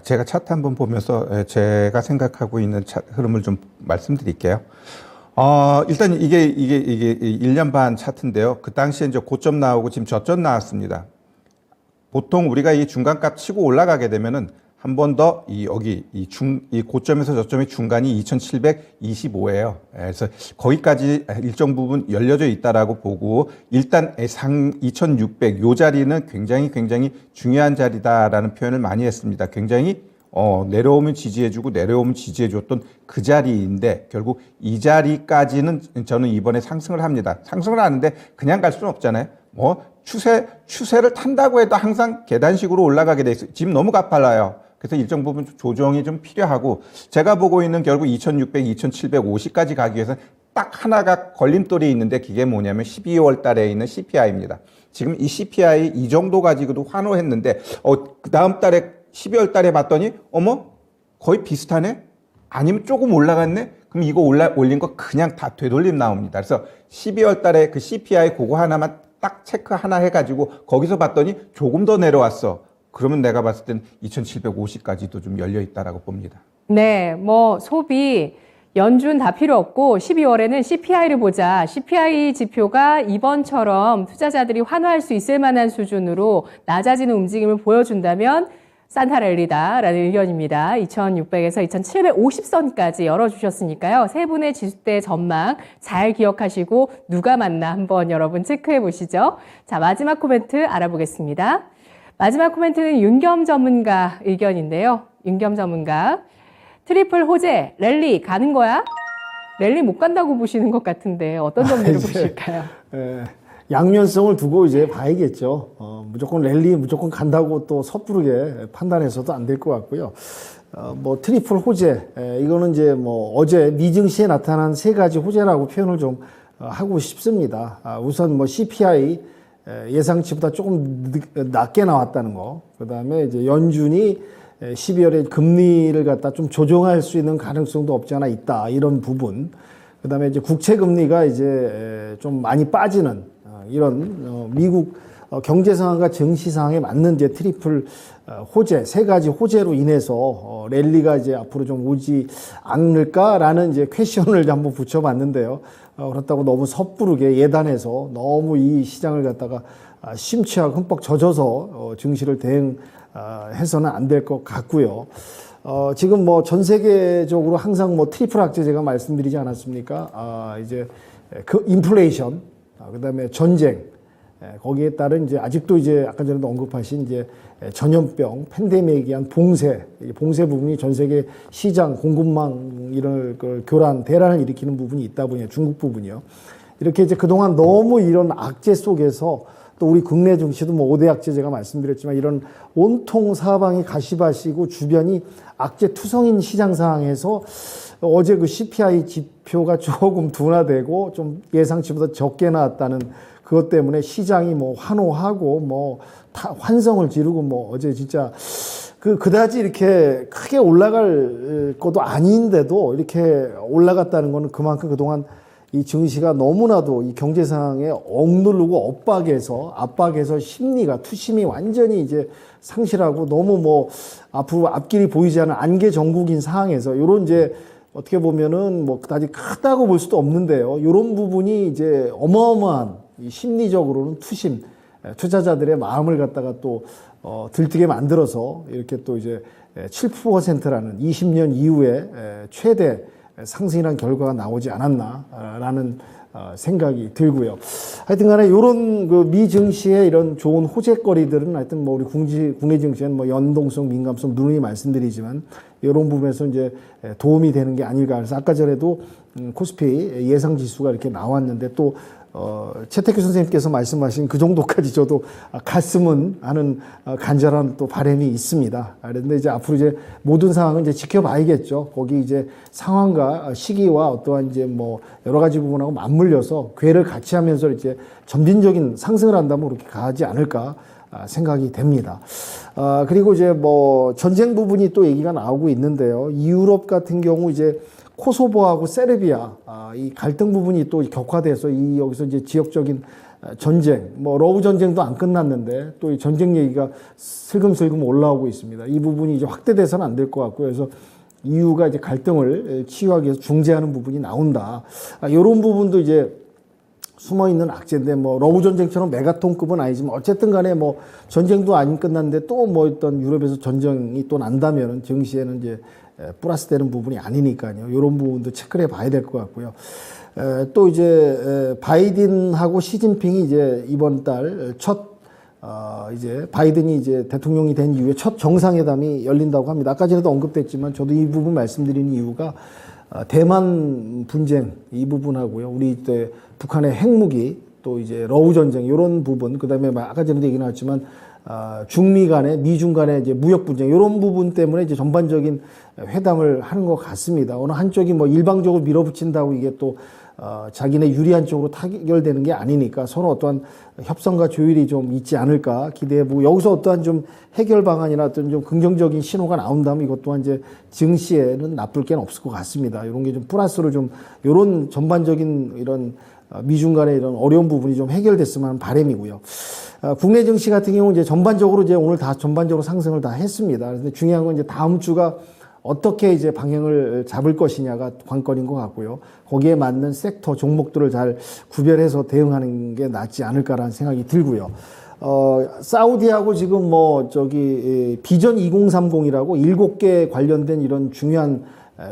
제가 차트 한번 보면서 제가 생각하고 있는 흐름을 좀 말씀드릴게요. 일단 이게 1년 반 차트인데요. 그 당시에 이제 고점 나오고 지금 저점 나왔습니다. 보통 우리가 이 중간값 치고 올라가게 되면은 한 번 더 이 고점에서 저점의 중간이 2,725예요. 그래서 거기까지 일정 부분 열려져 있다라고 보고 일단 2,600 요 자리는 굉장히 중요한 자리다라는 표현을 많이 했습니다. 굉장히 내려오면 지지해주고 내려오면 지지해줬던 그 자리인데 결국 이 자리까지는 저는 이번에 상승을 합니다. 상승을 하는데 그냥 갈 수는 없잖아요. 뭐 추세를 탄다고 해도 항상 계단식으로 올라가게 돼 있어요. 지금 너무 가팔라요. 그래서 일정 부분 조정이 좀 필요하고 제가 보고 있는 결국 2,600, 2,750까지 가기 위해서 딱 하나가 걸림돌이 있는데 그게 뭐냐면 12월 달에 있는 CPI입니다. 지금 이 CPI 이 정도 가지고도 환호했는데 그 다음 달에 12월 달에 봤더니 어머 거의 비슷하네? 아니면 조금 올라갔네? 그럼 이거 올린 거 그냥 다 되돌림 나옵니다. 그래서 12월 달에 그 CPI 그거 하나만 딱 체크 하나 해가지고 거기서 봤더니 조금 더 내려왔어. 그러면 내가 봤을 때는 2,750까지도 좀 열려 있다라고 봅니다. 네, 뭐 소비 연준 다 필요 없고 12월에는 CPI를 보자. CPI 지표가 이번처럼 투자자들이 환호할 수 있을 만한 수준으로 낮아지는 움직임을 보여준다면 산타랠리다라는 의견입니다. 2,600에서 2,750선까지 열어주셨으니까요. 세 분의 지수대 전망 잘 기억하시고 누가 맞나 한번 여러분 체크해 보시죠. 자, 마지막 코멘트 알아보겠습니다. 마지막 코멘트는 윤겸 전문가 의견인데요. 윤겸 전문가. 트리플 호재, 랠리 가는 거야? 랠리 못 간다고 보시는 것 같은데 어떤 점들을 보실까요? 양면성을 두고 이제 봐야겠죠. 무조건 랠리 무조건 간다고 또 섣부르게 판단해서도 안 될 것 같고요. 뭐 트리플 호재, 이거는 이제 뭐 어제 미증시에 나타난 세 가지 호재라고 표현을 좀 하고 싶습니다. 우선 뭐 CPI 예상치보다 조금 낮게 나왔다는 거. 그 다음에 이제 연준이 12월에 금리를 갖다 좀 조정할 수 있는 가능성도 없지 않아 있다. 이런 부분. 그 다음에 이제 국채 금리가 이제 좀 많이 빠지는 이런 미국 경제 상황과 증시 상황에 맞는 이제 트리플 호재, 세 가지 호재로 인해서 랠리가 이제 앞으로 좀 오지 않을까라는 이제 퀘션을 한번 붙여봤는데요. 그렇다고 너무 섣부르게 예단해서 너무 이 시장을 갖다가 심취하고 흠뻑 젖어서 증시를 대응해서는 안 될 것 같고요. 지금 뭐 전 세계적으로 항상 뭐 트리플 악재 제가 말씀드리지 않았습니까? 이제 그 인플레이션, 그다음에 전쟁, 거기에 따른 이제 아직도 이제 아까 전에도 언급하신 이제 전염병, 팬데믹에 의한 봉쇄 부분이 전 세계 시장, 공급망 이런 걸 대란을 일으키는 부분이 있다 보니 중국 부분이요. 이렇게 이제 그동안 너무 이런 악재 속에서 또 우리 국내 증시도 뭐 5대 악재 제가 말씀드렸지만 이런 온통 사방이 가시밭이고 주변이 악재 투성인 시장 상황에서 어제 그 CPI 지표가 조금 둔화되고 좀 예상치보다 적게 나왔다는 그것 때문에 시장이 뭐 환호하고 뭐 환성을 지르고 뭐 어제 진짜 그다지 이렇게 크게 올라갈 것도 아닌데도 이렇게 올라갔다는 거는 그만큼 그동안 이 증시가 너무나도 이 경제 상황에 억누르고 압박해서 심리가 투심이 완전히 이제 상실하고 너무 뭐 앞으로 앞길이 보이지 않는 안개 전국인 상황에서 요런 이제 어떻게 보면은 뭐 그다지 크다고 볼 수도 없는데요. 요런 부분이 이제 어마어마한 이 심리적으로는 투심, 투자자들의 마음을 갖다가 또 들뜨게 만들어서 이렇게 또 이제 7%라는 20년 이후에 최대 상승이라는 결과가 나오지 않았나라는 생각이 들고요. 하여튼 간에 이런 그 미 증시의 이런 좋은 호재거리들은 하여튼 뭐 우리 국내 증시는 뭐 연동성, 민감성 누누이 말씀드리지만 이런 부분에서 이제 도움이 되는 게 아닐까. 그래서 아까 전에도 코스피 예상 지수가 이렇게 나왔는데 또 최태규 선생님께서 말씀하신 그 정도까지 저도 갔으면 하는 간절한 또 바람이 있습니다. 그런데 이제 앞으로 이제 모든 상황은 이제 지켜봐야겠죠. 거기 이제 상황과 시기와 어떠한 이제 뭐 여러 가지 부분하고 맞물려서 궤를 같이 하면서 이제 점진적인 상승을 한다면 그렇게 가지 않을까 생각이 됩니다. 그리고 이제 뭐 전쟁 부분이 또 얘기가 나오고 있는데요. 유럽 같은 경우 이제 코소보하고 세르비아 이 갈등 부분이 또 격화돼서 여기서 이제 지역적인 전쟁, 뭐 러우 전쟁도 안 끝났는데 또 이 전쟁 얘기가 슬금슬금 올라오고 있습니다. 이 부분이 이제 확대돼서는 안 될 것 같고요. 그래서 EU가 이제 갈등을 치유하기 위해서 중재하는 부분이 나온다. 이런 부분도 이제 숨어 있는 악재인데 뭐 러우 전쟁처럼 메가톤급은 아니지만 어쨌든 간에 뭐 전쟁도 안 끝났는데 또 뭐 어떤 유럽에서 전쟁이 또 난다면은 증시에는 이제 플러스 되는 부분이 아니니까요. 이런 부분도 체크를 해봐야 될 것 같고요. 또 이제 바이든하고 시진핑이 이제 이번 달 이제 바이든이 이제 대통령이 된 이후에 첫 정상회담이 열린다고 합니다. 아까 전에도 언급됐지만 저도 이 부분 말씀드리는 이유가 대만 분쟁 이 부분하고요. 우리 때 북한의 핵무기 또 이제 러우 전쟁 이런 부분 그다음에 아까 전에도 얘기 나왔지만 중미 간의 미중 간의 이제 무역 분쟁 이런 부분 때문에 이제 전반적인 회담을 하는 것 같습니다. 어느 한쪽이 뭐 일방적으로 밀어붙인다고 이게 또 자기네 유리한 쪽으로 타결되는 게 아니니까 서로 어떠한 협상과 조율이 좀 있지 않을까 기대해보고 여기서 어떠한 좀 해결 방안이나 어떤 좀 긍정적인 신호가 나온다면 이것 또한 이제 증시에는 나쁠 게 없을 것 같습니다. 이런 게 좀 플러스로 좀 이런 전반적인 이런 미중 간의 이런 어려운 부분이 좀 해결됐으면 하는 바람이고요. 국내 증시 같은 경우 이제 전반적으로 이제 오늘 다 전반적으로 상승을 다 했습니다. 그런데 중요한 건 이제 다음 주가 어떻게 이제 방향을 잡을 것이냐가 관건인 것 같고요. 거기에 맞는 섹터 종목들을 잘 구별해서 대응하는 게 낫지 않을까라는 생각이 들고요. 사우디하고 지금 뭐 비전 2030이라고 7개 관련된 이런 중요한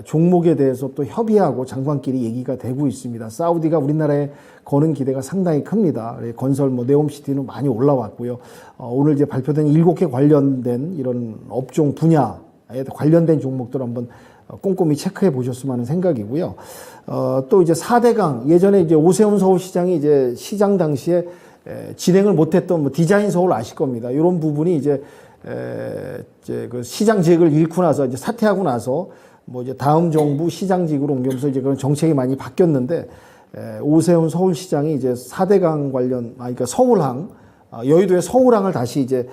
종목에 대해서 또 협의하고 장관끼리 얘기가 되고 있습니다. 사우디가 우리나라에 거는 기대가 상당히 큽니다. 건설 뭐 네옴시티는 많이 올라왔고요. 오늘 이제 발표된 7개 관련된 이런 업종 분야에 관련된 종목들 한번 꼼꼼히 체크해 보셨으면 하는 생각이고요. 또 이제 4대강 예전에 이제 오세훈 서울시장이 이제 시장 당시에 진행을 못했던 뭐 디자인 서울 아실 겁니다. 이런 부분이 이제 그 시장직을 잃고 나서 이제 사퇴하고 나서 뭐 이제 다음 정부 시장직으로 옮기면서 이제 그런 정책이 많이 바뀌었는데 오세훈 서울시장이 이제 4대강 관련 그러니까 서울항 여의도의 서울항을 다시 이제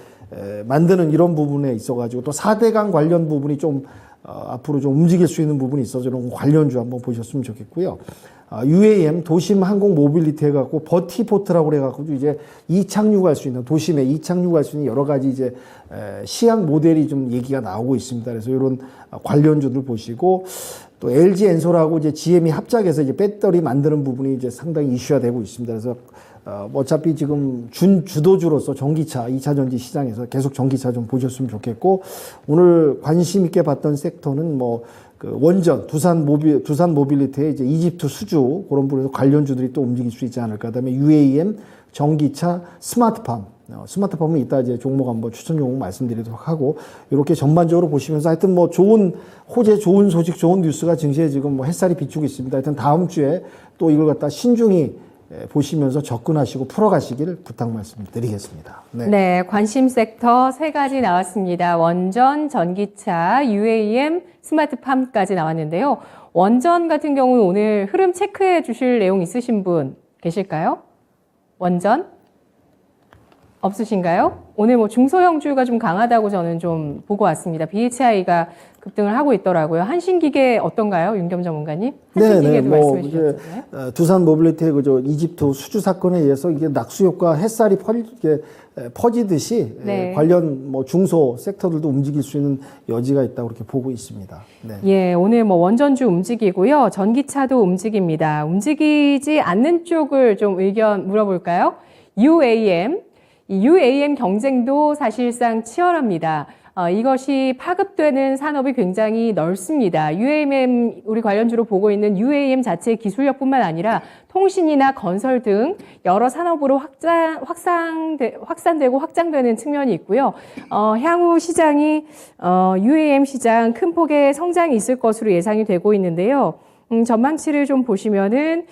만드는 이런 부분에 있어가지고 또 4대강 관련 부분이 좀 앞으로 좀 움직일 수 있는 부분이 있어서 이런 관련주 한번 보셨으면 좋겠고요. UAM 도심 항공 모빌리티 해갖고 버티포트라고 그래갖고 이제 이착륙할 수 있는 도심에 이착륙할 수 있는 여러 가지 이제 시향 모델이 좀 얘기가 나오고 있습니다. 그래서 이런 관련주들 보시고 또 LG 엔솔하고 이제 GM이 합작해서 이제 배터리 만드는 부분이 이제 상당히 이슈화 되고 있습니다. 그래서 어차피 지금 주도주로서 전기차 2차 전지 시장에서 계속 전기차 좀 보셨으면 좋겠고 오늘 관심 있게 봤던 섹터는 뭐 그 원전 두산 모빌리티의 이제 이집트 수주 그런 부분에서 관련주들이 또 움직일 수 있지 않을까. 그다음에 UAM 전기차 스마트팜은 이따 이제 종목 한번 추천 종목 말씀드리도록 하고 이렇게 전반적으로 보시면서 하여튼 뭐 좋은 호재, 좋은 소식, 좋은 뉴스가 증시에 지금 뭐 햇살이 비추고 있습니다. 하여튼 다음 주에 또 이걸 갖다 신중히 보시면서 접근하시고 풀어가시길 부탁 말씀드리겠습니다. 네, 관심 섹터 3가지 나왔습니다. 원전, 전기차, UAM, 스마트팜까지 나왔는데요. 원전 같은 경우는 오늘 흐름 체크해 주실 내용 있으신 분 계실까요? 원전? 없으신가요? 오늘 뭐 중소형주가 좀 강하다고 저는 좀 보고 왔습니다. BHI가 급등을 하고 있더라고요. 한신기계 어떤가요, 윤겸 전문가님? 한신기계도 말씀해 주셨잖아요. 두산 모빌리티의 그저 이집트 수주 사건에 의해서 이게 낙수 효과 햇살이 퍼지듯이 관련 뭐 중소 섹터들도 움직일 수 있는 여지가 있다고 그렇게 보고 있습니다. 네. 예, 오늘 뭐 원전주 움직이고요. 전기차도 움직입니다. 움직이지 않는 쪽을 좀 의견 물어볼까요? UAM. 이 UAM 경쟁도 사실상 치열합니다. 이것이 파급되는 산업이 굉장히 넓습니다. UAM, 우리 관련주로 보고 있는 UAM 자체의 기술력뿐만 아니라 통신이나 건설 등 여러 산업으로 확산되고 확장되는 측면이 있고요. 향후 시장이, UAM 시장 큰 폭의 성장이 있을 것으로 예상이 되고 있는데요. 전망치를 좀 보시면은,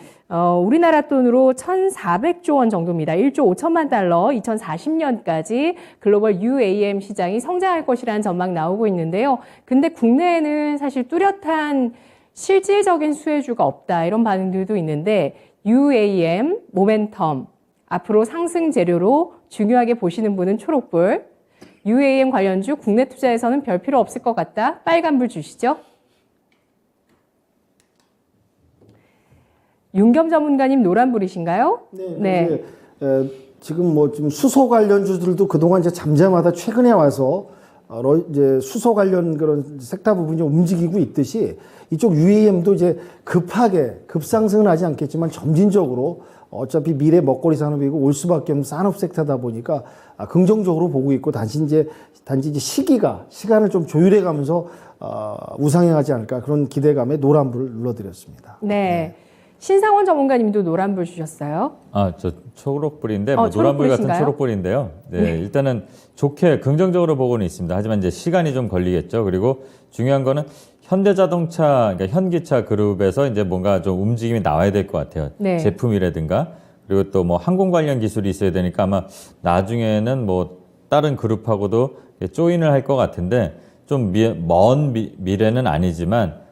우리나라 돈으로 1,400조 원 정도입니다. 1조 5천만 달러 2040년까지 글로벌 UAM 시장이 성장할 것이라는 전망 나오고 있는데요. 근데 국내에는 사실 뚜렷한 실질적인 수혜주가 없다. 이런 반응들도 있는데 UAM, 모멘텀, 앞으로 상승 재료로 중요하게 보시는 분은 초록불, UAM 관련주 국내 투자에서는 별 필요 없을 것 같다. 빨간불 주시죠. 윤겸 전문가님 노란불이신가요? 네. 지금 뭐 지금 수소 관련주들도 그동안 이제 잠잠하다 최근에 와서 이제 수소 관련 그런 섹터 부분이 움직이고 있듯이 이쪽 UAM도 이제 급하게 급상승은 하지 않겠지만 점진적으로 어차피 미래 먹거리 산업이고 올 수밖에 없는 산업 섹터다 보니까 긍정적으로 보고 있고 단지 이제 시간을 좀 조율해 가면서 우상향하지 않을까 그런 기대감에 노란불을 눌러드렸습니다. 네. 신상원 전문가님도 노란불 주셨어요. 저 초록불인데 뭐 노란불 같은 초록불인데요. 네, 일단은 좋게 긍정적으로 보고는 있습니다. 하지만 이제 시간이 좀 걸리겠죠. 그리고 중요한 거는 현대자동차, 그러니까 현기차 그룹에서 이제 뭔가 좀 움직임이 나와야 될 것 같아요. 네. 제품이라든가 그리고 또 뭐 항공 관련 기술이 있어야 되니까 아마 나중에는 뭐 다른 그룹하고도 조인을 할 것 같은데 좀 먼 미래는 아니지만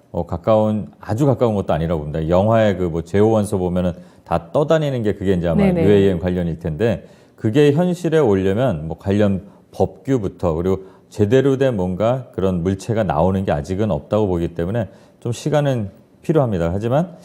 아주 가까운 것도 아니라고 봅니다. 영화의 그 뭐 제오원소 보면은 다 떠다니는 게 그게 이제 아마 UAM 관련일 텐데 그게 현실에 오려면 뭐 관련 법규부터 그리고 제대로 된 뭔가 그런 물체가 나오는 게 아직은 없다고 보기 때문에 좀 시간은 필요합니다. 하지만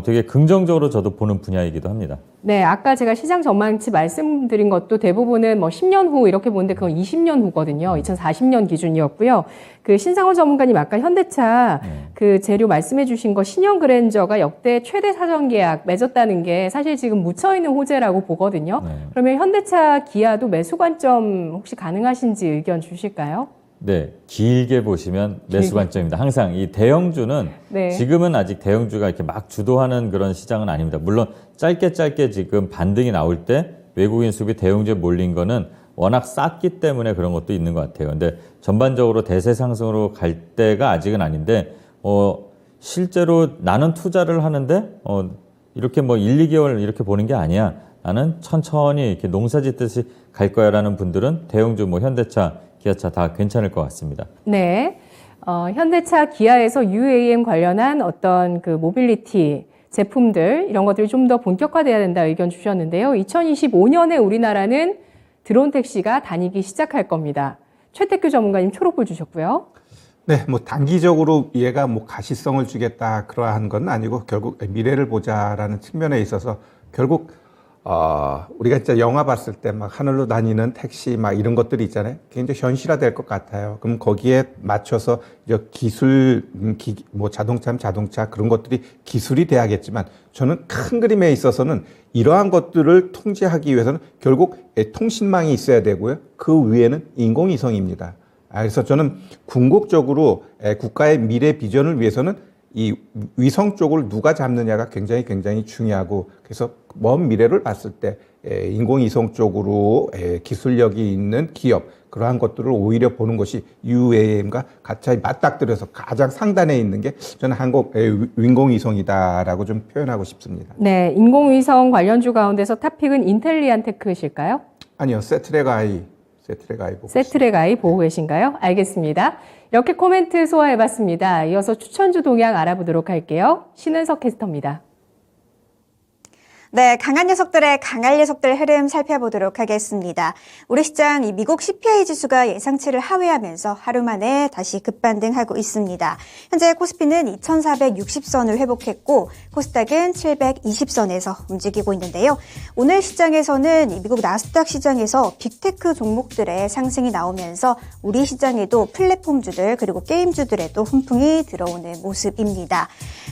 되게 긍정적으로 저도 보는 분야이기도 합니다. 네, 아까 제가 시장 전망치 말씀드린 것도 대부분은 뭐 10년 후 이렇게 보는데 그건 20년 후거든요. 2040년 기준이었고요. 그 신상원 전문가님 아까 현대차 그 재료 말씀해 주신 거 신형 그랜저가 역대 최대 사전 계약 맺었다는 게 사실 지금 묻혀 있는 호재라고 보거든요. 그러면 현대차, 기아도 매수 관점 혹시 가능하신지 의견 주실까요? 네, 길게 보시면 매수 관점입니다. 항상 이 대형주는 지금은 아직 대형주가 이렇게 막 주도하는 그런 시장은 아닙니다. 물론 짧게 지금 반등이 나올 때 외국인 수급이 대형주에 몰린 거는 워낙 쌌기 때문에 그런 것도 있는 것 같아요. 근데 전반적으로 대세 상승으로 갈 때가 아직은 아닌데 실제로 나는 투자를 하는데 이렇게 뭐 1, 2개월 이렇게 보는 게 아니야. 나는 천천히 이렇게 농사 짓듯이 갈 거야라는 분들은 대형주 뭐 현대차, 기아차 다 괜찮을 것 같습니다. 네. 현대차, 기아에서 UAM 관련한 어떤 그 모빌리티 제품들 이런 것들이 좀 더 본격화돼야 된다 의견 주셨는데요. 2025년에 우리나라는 드론 택시가 다니기 시작할 겁니다. 최태규 전문가님 초록불 주셨고요. 네, 뭐 단기적으로 얘가 뭐 가시성을 주겠다 그러한 건 아니고 결국 미래를 보자라는 측면에 있어서 결국 우리가 진짜 영화 봤을 때 막 하늘로 다니는 택시 막 이런 것들이 있잖아요. 그게 이제 현실화 될 것 같아요. 그럼 거기에 맞춰서 이제 기술, 뭐 자동차면 자동차 그런 것들이 기술이 돼야겠지만 저는 큰 그림에 있어서는 이러한 것들을 통제하기 위해서는 결국 통신망이 있어야 되고요. 그 위에는 인공위성입니다. 그래서 저는 궁극적으로 국가의 미래 비전을 위해서는 이 위성 쪽을 누가 잡느냐가 굉장히 중요하고 그래서 먼 미래를 봤을 때 인공위성 쪽으로 기술력이 있는 기업 그러한 것들을 오히려 보는 것이 UAM과 같이 맞닥뜨려서 가장 상단에 있는 게 저는 한국 인공위성이다라고 좀 표현하고 싶습니다. 네, 인공위성 관련주 가운데서 탑픽은 인텔리안테크실까요? 아니요, 세트랙 아이 보고 세트랙 아이 보고 계신가요? 알겠습니다. 이렇게 코멘트 소화해봤습니다. 이어서 추천주 동향 알아보도록 할게요. 신은석 캐스터입니다. 네, 강한 녀석들의 강할 녀석들 흐름 살펴보도록 하겠습니다. 우리 시장 이 미국 CPI 지수가 예상치를 하회하면서 하루 만에 다시 급반등하고 있습니다. 현재 코스피는 2460선을 회복했고 코스닥은 720선에서 움직이고 있는데요. 오늘 시장에서는 이 미국 나스닥 시장에서 빅테크 종목들의 상승이 나오면서 우리 시장에도 플랫폼주들 그리고 게임주들에도 훈풍이 들어오는 모습입니다.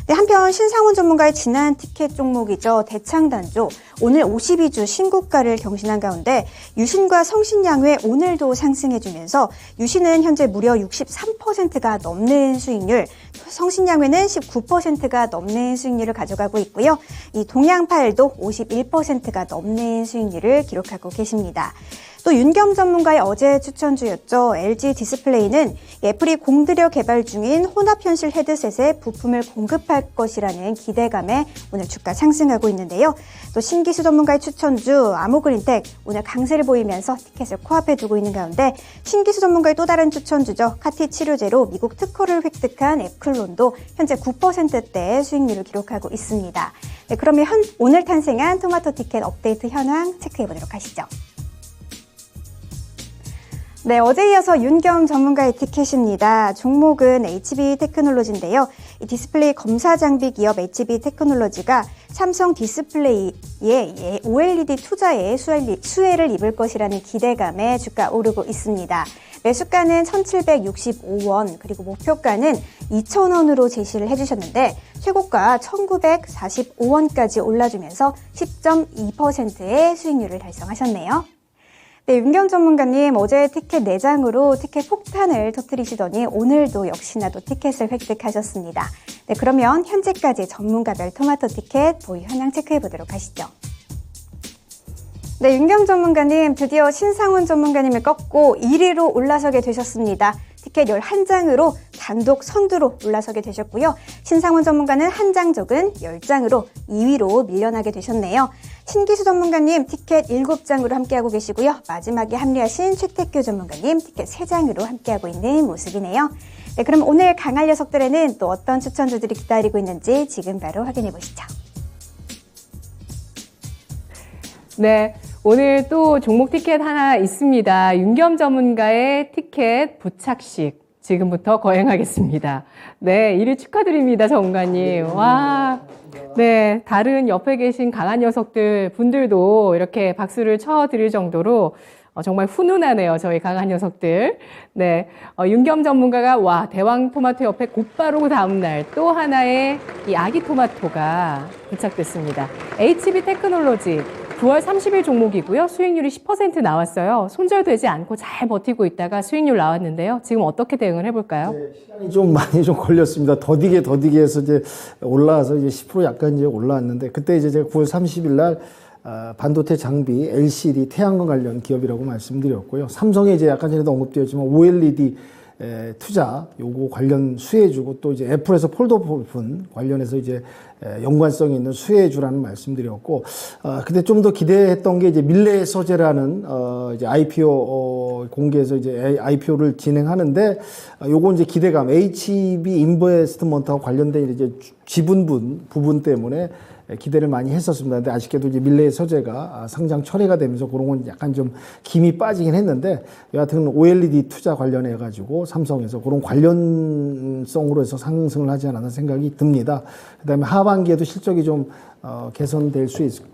네, 한편 신상훈 전문가의 지난 티켓 종목이죠. 대창 단조 오늘 52주 신고가를 경신한 가운데 유신과 성신양회 오늘도 상승해주면서 유신은 현재 무려 63%가 넘는 수익률, 성신양회는 19%가 넘는 수익률을 가져가고 있고요. 이 동양파일도 51%가 넘는 수익률을 기록하고 계십니다. 또 윤겸 전문가의 어제 추천주였죠. LG 디스플레이는 애플이 공들여 개발 중인 혼합현실 헤드셋에 부품을 공급할 것이라는 기대감에 오늘 주가 상승하고 있는데요. 또 신기수 전문가의 추천주 아모그린텍 오늘 강세를 보이면서 티켓을 코앞에 두고 있는 가운데 신기수 전문가의 또 다른 추천주죠. 카티 치료제로 미국 특허를 획득한 에클론도 현재 9%대의 수익률을 기록하고 있습니다. 네, 그러면 오늘 탄생한 토마토 티켓 업데이트 현황 체크해 보도록 하시죠. 네, 어제 이어서 윤겸 전문가의 티켓입니다. 종목은 HB 테크놀로지인데요. 이 디스플레이 검사 장비 기업 HB 테크놀로지가 삼성 디스플레이의 OLED 투자에 수혜를 입을 것이라는 기대감에 주가 오르고 있습니다. 매수가는 1,765원, 그리고 목표가는 2,000원으로 제시를 해주셨는데 최고가 1,945원까지 올라주면서 10.2%의 수익률을 달성하셨네요. 네, 윤겸 전문가님 어제 티켓 4장으로 티켓 폭탄을 터뜨리시더니 오늘도 역시나 또 티켓을 획득하셨습니다. 네, 그러면 현재까지 전문가별 토마토 티켓 보유 현황 체크해 보도록 하시죠. 네, 윤겸 전문가님 드디어 신상훈 전문가님을 꺾고 1위로 올라서게 되셨습니다. 티켓 11장으로 단독 선두로 올라서게 되셨고요. 신상훈 전문가는 한 장 적은 10장으로 2위로 밀려나게 되셨네요. 신기수 전문가님 티켓 7장으로 함께하고 계시고요. 마지막에 합류하신 최태규 전문가님 티켓 3장으로 함께하고 있는 모습이네요. 네, 그럼 오늘 강할 녀석들에는 또 어떤 추천주들이 기다리고 있는지 지금 바로 확인해 보시죠. 네, 오늘 또 종목 티켓 하나 있습니다. 윤겸 전문가의 티켓 부착식 지금부터 거행하겠습니다. 네, 1위 축하드립니다, 전문가님. 와, 네, 다른 옆에 계신 강한 녀석들 분들도 이렇게 박수를 쳐드릴 정도로 정말 훈훈하네요, 저희 강한 녀석들. 네, 윤겸 전문가가 와, 대왕 토마토 옆에 곧바로 다음날 또 하나의 이 아기 토마토가 부착됐습니다. HB 테크놀로지 9월 30일 종목이고요. 수익률이 10% 나왔어요. 손절되지 않고 잘 버티고 있다가 수익률 나왔는데요. 지금 어떻게 대응을 해볼까요? 네, 시간이 좀 많이 좀 걸렸습니다. 더디게 해서 이제 올라와서 이제 10% 약간 이제 올라왔는데 그때 이제 제가 9월 30일 날 반도체 장비, LCD, 태양광 관련 기업이라고 말씀드렸고요. 삼성에 이제 약간 전에도 언급되었지만 OLED 투자 요거 관련 수혜주고 또 이제 애플에서 폴더 부분 관련해서 이제 연관성이 있는 수혜주라는 말씀드렸고 근데 좀 더 기대했던 게 이제 밀레 서재라는 이제 IPO 공개해서 이제 IPO를 진행하는데 요거 이제 기대감 HB 인베스트먼트하고 관련된 이제 지분분 부분 때문에 기대를 많이 했었습니다. 근데 아쉽게도 이제 밀레 서재가 상장 철회가 되면서 그런 건 약간 좀 김이 빠지긴 했는데 여하튼 OLED 투자 관련해 가지고 삼성에서 그런 관련성으로 해서 상승을 하지 않았나 생각이 듭니다. 그다음에 하반기에도 실적이 좀 개선될 수 있을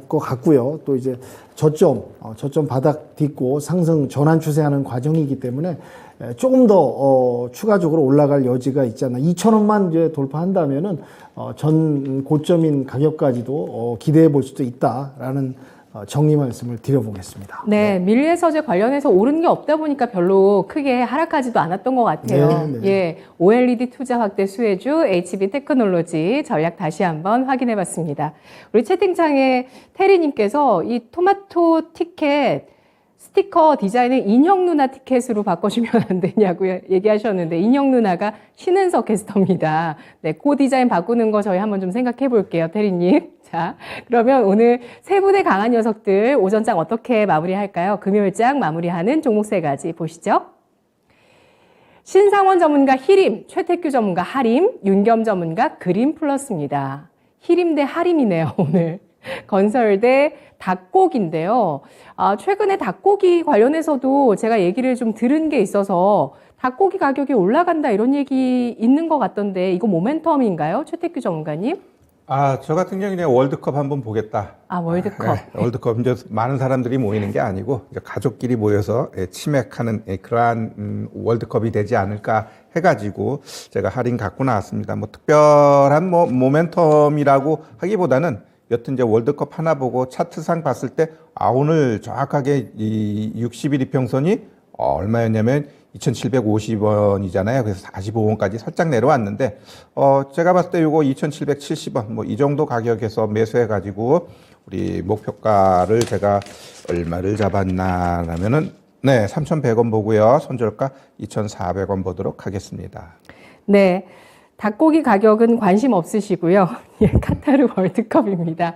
것 같고요. 또 이제 저점 바닥 딛고 상승 전환 추세하는 과정이기 때문에 조금 더 추가적으로 올라갈 여지가 있지 않나. 2,000원만 이제 돌파한다면은 전 고점인 가격까지도 기대해 볼 수도 있다라는 정리 말씀을 드려보겠습니다. 네, 밀레 서재 관련해서 오른 게 없다 보니까 별로 크게 하락하지도 않았던 것 같아요. 네, 네. 예, OLED 투자 확대 수혜주 HB 테크놀로지 전략 다시 한번 확인해 봤습니다. 우리 채팅창에 테리님께서 이 토마토 티켓 스티커 디자인을 인형 누나 티켓으로 바꿔주면 안 되냐고 얘기하셨는데 인형 누나가 신은석 캐스터입니다. 네, 그 디자인 바꾸는 거 저희 한번 좀 생각해 볼게요, 테리님. 자, 그러면 오늘 세 분의 강한 녀석들 오전장 어떻게 마무리할까요? 금요일장 마무리하는 종목 세 가지 보시죠. 신상원 전문가 히림, 최태규 전문가 하림, 윤겸 전문가 그린 플러스입니다. 히림 대 하림이네요, 오늘. 건설대 닭고기인데요. 최근에 닭고기 관련해서도 제가 얘기를 좀 들은 게 있어서 닭고기 가격이 올라간다 이런 얘기 있는 것 같던데 이거 모멘텀인가요? 최태규 전문가님? 저 같은 경우는 월드컵 한번 보겠다. 월드컵. 네, 월드컵 이제 많은 사람들이 모이는 게 아니고 이제 가족끼리 모여서 치맥하는 그러한 월드컵이 되지 않을까 해가지고 제가 할인 갖고 나왔습니다. 뭐 특별한 모멘텀이라고 하기보다는 여튼 이제 월드컵 하나 보고 차트상 봤을 때 오늘 정확하게 이 60일 이평선이 얼마였냐면 2,750원이잖아요. 그래서 45원까지 살짝 내려왔는데 제가 봤을 때 요거 2,770원 뭐 이 정도 가격에서 매수해 가지고 우리 목표가를 제가 얼마를 잡았나라면은 네, 3,100원 보고요. 손절가 2,400원 보도록 하겠습니다. 네. 닭고기 가격은 관심 없으시고요. 예, 카타르 월드컵입니다.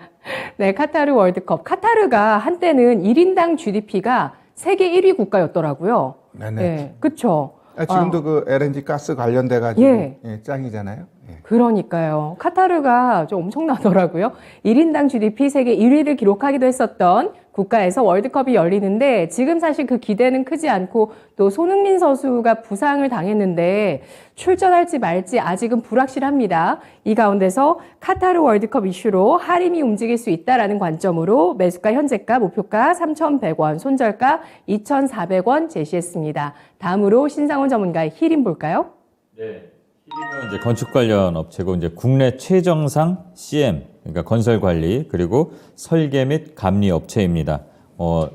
네, 카타르 월드컵. 카타르가 한때는 1인당 GDP가 세계 1위 국가였더라고요. 네네. 네, 그쵸. 지금도 그 LNG 가스 관련돼 가지고 예. 짱이잖아요. 예. 그러니까요. 카타르가 좀 엄청나더라고요. 1인당 GDP 세계 1위를 기록하기도 했었던 국가에서 월드컵이 열리는데 지금 사실 그 기대는 크지 않고 또 손흥민 선수가 부상을 당했는데 출전할지 말지 아직은 불확실합니다. 이 가운데서 카타르 월드컵 이슈로 할인이 움직일 수 있다라는 관점으로 매수가 현재가 목표가 3,100원, 손절가 2,400원 제시했습니다. 다음으로 신상훈 전문가의 힐인 볼까요? 네. 힐링은 이제 건축 관련 업체고 이제 국내 최정상 CM 그러니까 건설 관리 그리고 설계 및 감리 업체입니다.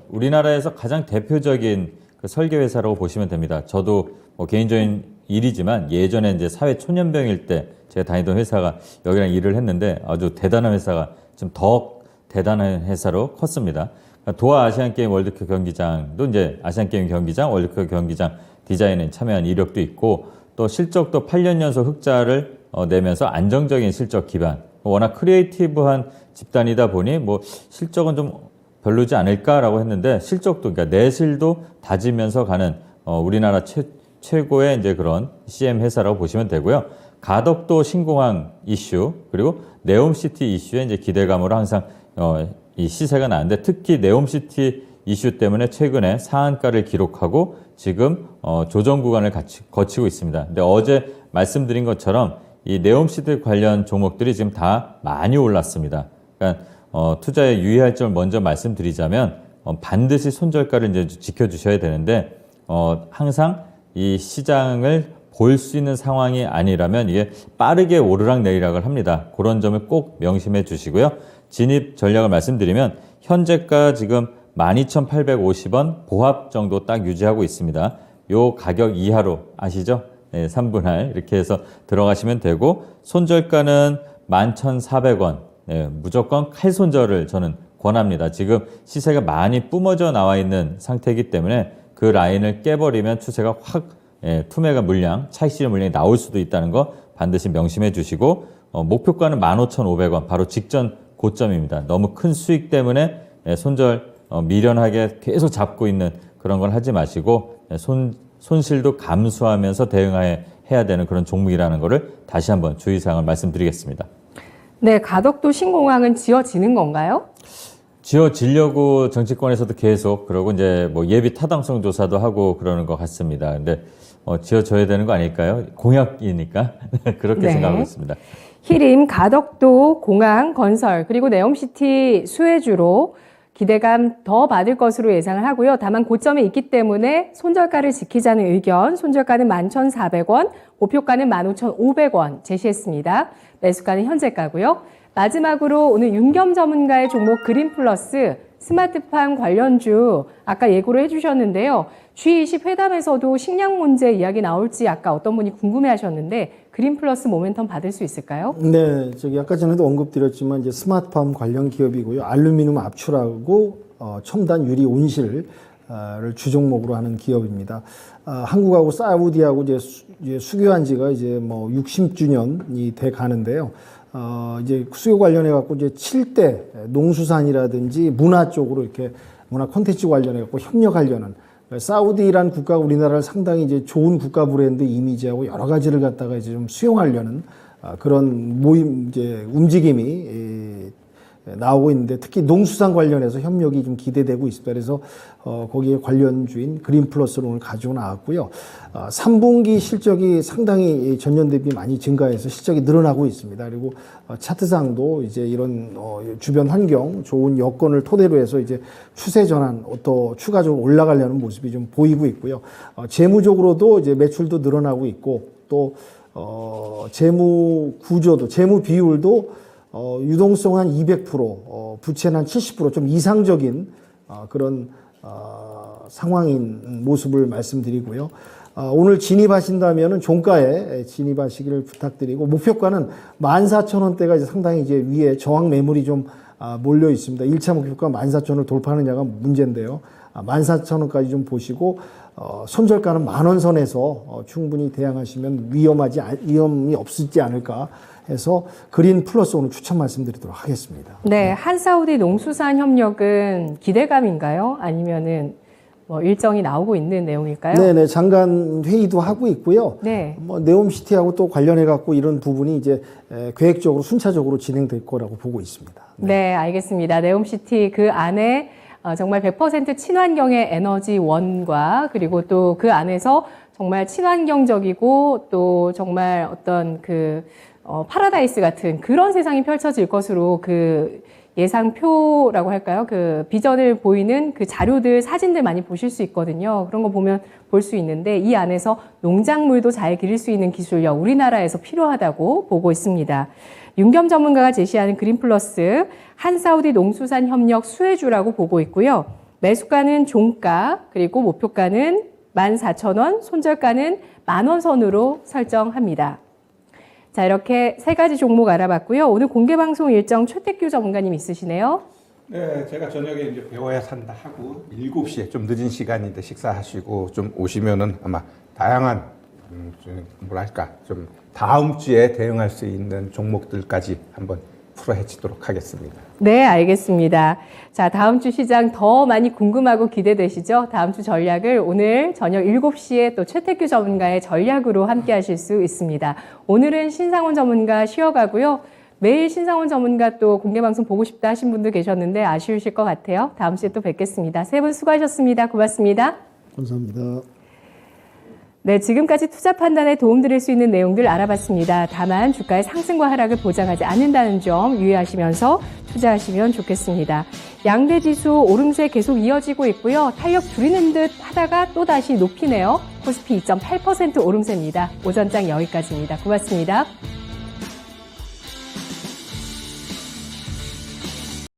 우리나라에서 가장 대표적인 그 설계 회사라고 보시면 됩니다. 저도 개인적인 일이지만 예전에 이제 사회 초년병일 때 제가 다니던 회사가 여기랑 일을 했는데 아주 대단한 회사가 좀 더 대단한 회사로 컸습니다. 도하 아시안 게임 월드컵 경기장도 이제 아시안 게임 경기장, 월드컵 경기장 디자인에 참여한 이력도 있고 또 실적도 8년 연속 흑자를 내면서 안정적인 실적 기반. 워낙 크리에이티브한 집단이다 보니 뭐 실적은 좀 별로지 않을까라고 했는데 실적도 그러니까 내실도 다지면서 가는 우리나라 최고의 이제 그런 CM 회사라고 보시면 되고요. 가덕도 신공항 이슈 그리고 네옴시티 이슈에 이제 기대감으로 항상 이 시세가 나는데 특히 네옴시티 이슈 때문에 최근에 상한가를 기록하고 지금 조정 구간을 거치고 있습니다. 근데 어제 말씀드린 것처럼 이 네옴시티 관련 종목들이 지금 다 많이 올랐습니다. 그러니까 투자에 유의할 점을 먼저 말씀드리자면 반드시 손절가를 이제 지켜주셔야 되는데 항상 이 시장을 볼 수 있는 상황이 아니라면 이게 빠르게 오르락내리락을 합니다. 그런 점을 꼭 명심해 주시고요. 진입 전략을 말씀드리면 현재가 지금 12,850원 보합 정도 딱 유지하고 있습니다. 요 가격 이하로 아시죠? 네, 3분할 이렇게 해서 들어가시면 되고 손절가는 11,400원. 네, 무조건 칼손절을 저는 권합니다. 지금 시세가 많이 뿜어져 나와 있는 상태이기 때문에 그 라인을 깨버리면 추세가 확 투매가 물량, 차익실현 물량이 나올 수도 있다는 거 반드시 명심해 주시고 목표가는 15,500원 바로 직전 고점입니다. 너무 큰 수익 때문에 손절 미련하게 계속 잡고 있는 그런 걸 하지 마시고 손실도 감수하면서 대응해야 되는 그런 종목이라는 거를 다시 한번 주의사항을 말씀드리겠습니다. 네, 가덕도 신공항은 지어지는 건가요? 지어지려고 정치권에서도 계속 그러고 이제 뭐 예비 타당성 조사도 하고 그러는 것 같습니다. 근데 지어져야 되는 거 아닐까요? 공약이니까 그렇게 네. 생각하고 있습니다. 히림, 가덕도, 공항, 건설, 그리고 네옴시티 수혜주로 기대감 더 받을 것으로 예상을 하고요. 다만 고점에 있기 때문에 손절가를 지키자는 의견, 손절가는 11,400원, 목표가는 15,500원 제시했습니다. 매수가는 현재가고요. 마지막으로 오늘 윤겸 전문가의 종목 그린플러스 스마트팜 관련주 아까 예고를 해주셨는데요. G20 회담에서도 식량 문제 이야기 나올지 아까 어떤 분이 궁금해하셨는데 그린플러스 모멘텀 받을 수 있을까요? 네, 아까 전에도 언급드렸지만 이제 스마트팜 관련 기업이고요. 알루미늄 압출하고 첨단 유리 온실을 주종목으로 하는 기업입니다. 한국하고 사우디하고 이제 수교한 지가 이제 뭐 60주년이 돼 가는데요. 이제 수요 관련해 갖고 이제 7대 농수산이라든지 문화 쪽으로 이렇게 문화 콘텐츠 관련해 갖고 협력하려는 사우디라는 국가가 우리나라를 상당히 이제 좋은 국가 브랜드 이미지하고 여러 가지를 갖다가 이제 좀 수용하려는 그런 이제 움직임이 나오고 있는데 특히 농수산 관련해서 협력이 좀 기대되고 있습니다. 그래서 거기에 관련주인 그린플러스를 오늘 가지고 나왔고요. 3분기 실적이 상당히 전년 대비 많이 증가해서 실적이 늘어나고 있습니다. 그리고 차트상도 이제 이런 주변 환경 좋은 여건을 토대로 해서 이제 추세 전환 또 추가적으로 올라가려는 모습이 좀 보이고 있고요. 재무적으로도 이제 매출도 늘어나고 있고 또 재무 구조도 재무 비율도 유동성 한 200%, 부채는 한 70%좀 이상적인 그런 상황인 모습을 말씀드리고요. 오늘 진입하신다면은 종가에 진입하시기를 부탁드리고 목표가는 14,000원대가 이제 상당히 이제 위에 저항 매물이 좀 몰려 있습니다. 1차 목표가 14,000원을 돌파하느냐가 문제인데요. 14,000원까지 좀 보시고 손절가는 10,000원 선에서 충분히 대항하시면 위험이 없지 않을까 해서 그린 플러스 오늘 추천 말씀드리도록 하겠습니다. 네, 한사우디 농수산 협력은 기대감인가요? 아니면은 뭐 일정이 나오고 있는 내용일까요? 네네, 장관 회의도 하고 있고요. 네. 뭐 네옴시티하고 또 관련해 갖고 이런 부분이 이제 계획적으로 순차적으로 진행될 거라고 보고 있습니다. 네, 알겠습니다. 네옴시티 그 안에 정말 100% 친환경의 에너지원과 그리고 또 그 안에서 정말 친환경적이고 또 정말 어떤 파라다이스 같은 그런 세상이 펼쳐질 것으로 그 예상표라고 할까요? 그 비전을 보이는 그 자료들, 사진들 많이 보실 수 있거든요. 그런 거 보면 볼 수 있는데 이 안에서 농작물도 잘 기를 수 있는 기술력 우리나라에서 필요하다고 보고 있습니다. 윤겸 전문가가 제시하는 그린 플러스 한사우디 농수산 협력 수혜주라고 보고 있고요. 매수가는 종가 그리고 목표가는 14,000원, 손절가는 10,000원 선으로 설정합니다. 자, 이렇게 세 가지 종목 알아봤고요. 오늘 공개방송 일정 최택규 전문가님 있으시네요. 네, 제가 저녁에 이제 배워야 산다 하고 7시에 좀 늦은 시간인데 식사하시고 좀 오시면은 아마 다양한 좀 다음 주에 대응할 수 있는 종목들까지 한번 풀어헤치도록 하겠습니다. 네, 알겠습니다. 자, 다음 주 시장 더 많이 궁금하고 기대되시죠? 다음 주 전략을 오늘 저녁 7시에 또 최택규 전문가의 전략으로 함께 하실 수 있습니다. 오늘은 신상원 전문가 쉬어가고요. 매일 신상원 전문가 또 공개방송 보고 싶다 하신 분도 계셨는데 아쉬우실 것 같아요. 다음 주에 또 뵙겠습니다. 세 분 수고하셨습니다. 고맙습니다. 감사합니다. 네, 지금까지 투자 판단에 도움드릴 수 있는 내용들 알아봤습니다. 다만 주가의 상승과 하락을 보장하지 않는다는 점 유의하시면서 투자하시면 좋겠습니다. 양대 지수 오름세 계속 이어지고 있고요. 탄력 줄이는 듯 하다가 또 다시 높이네요. 코스피 2.8% 오름세입니다. 오전장 여기까지입니다. 고맙습니다.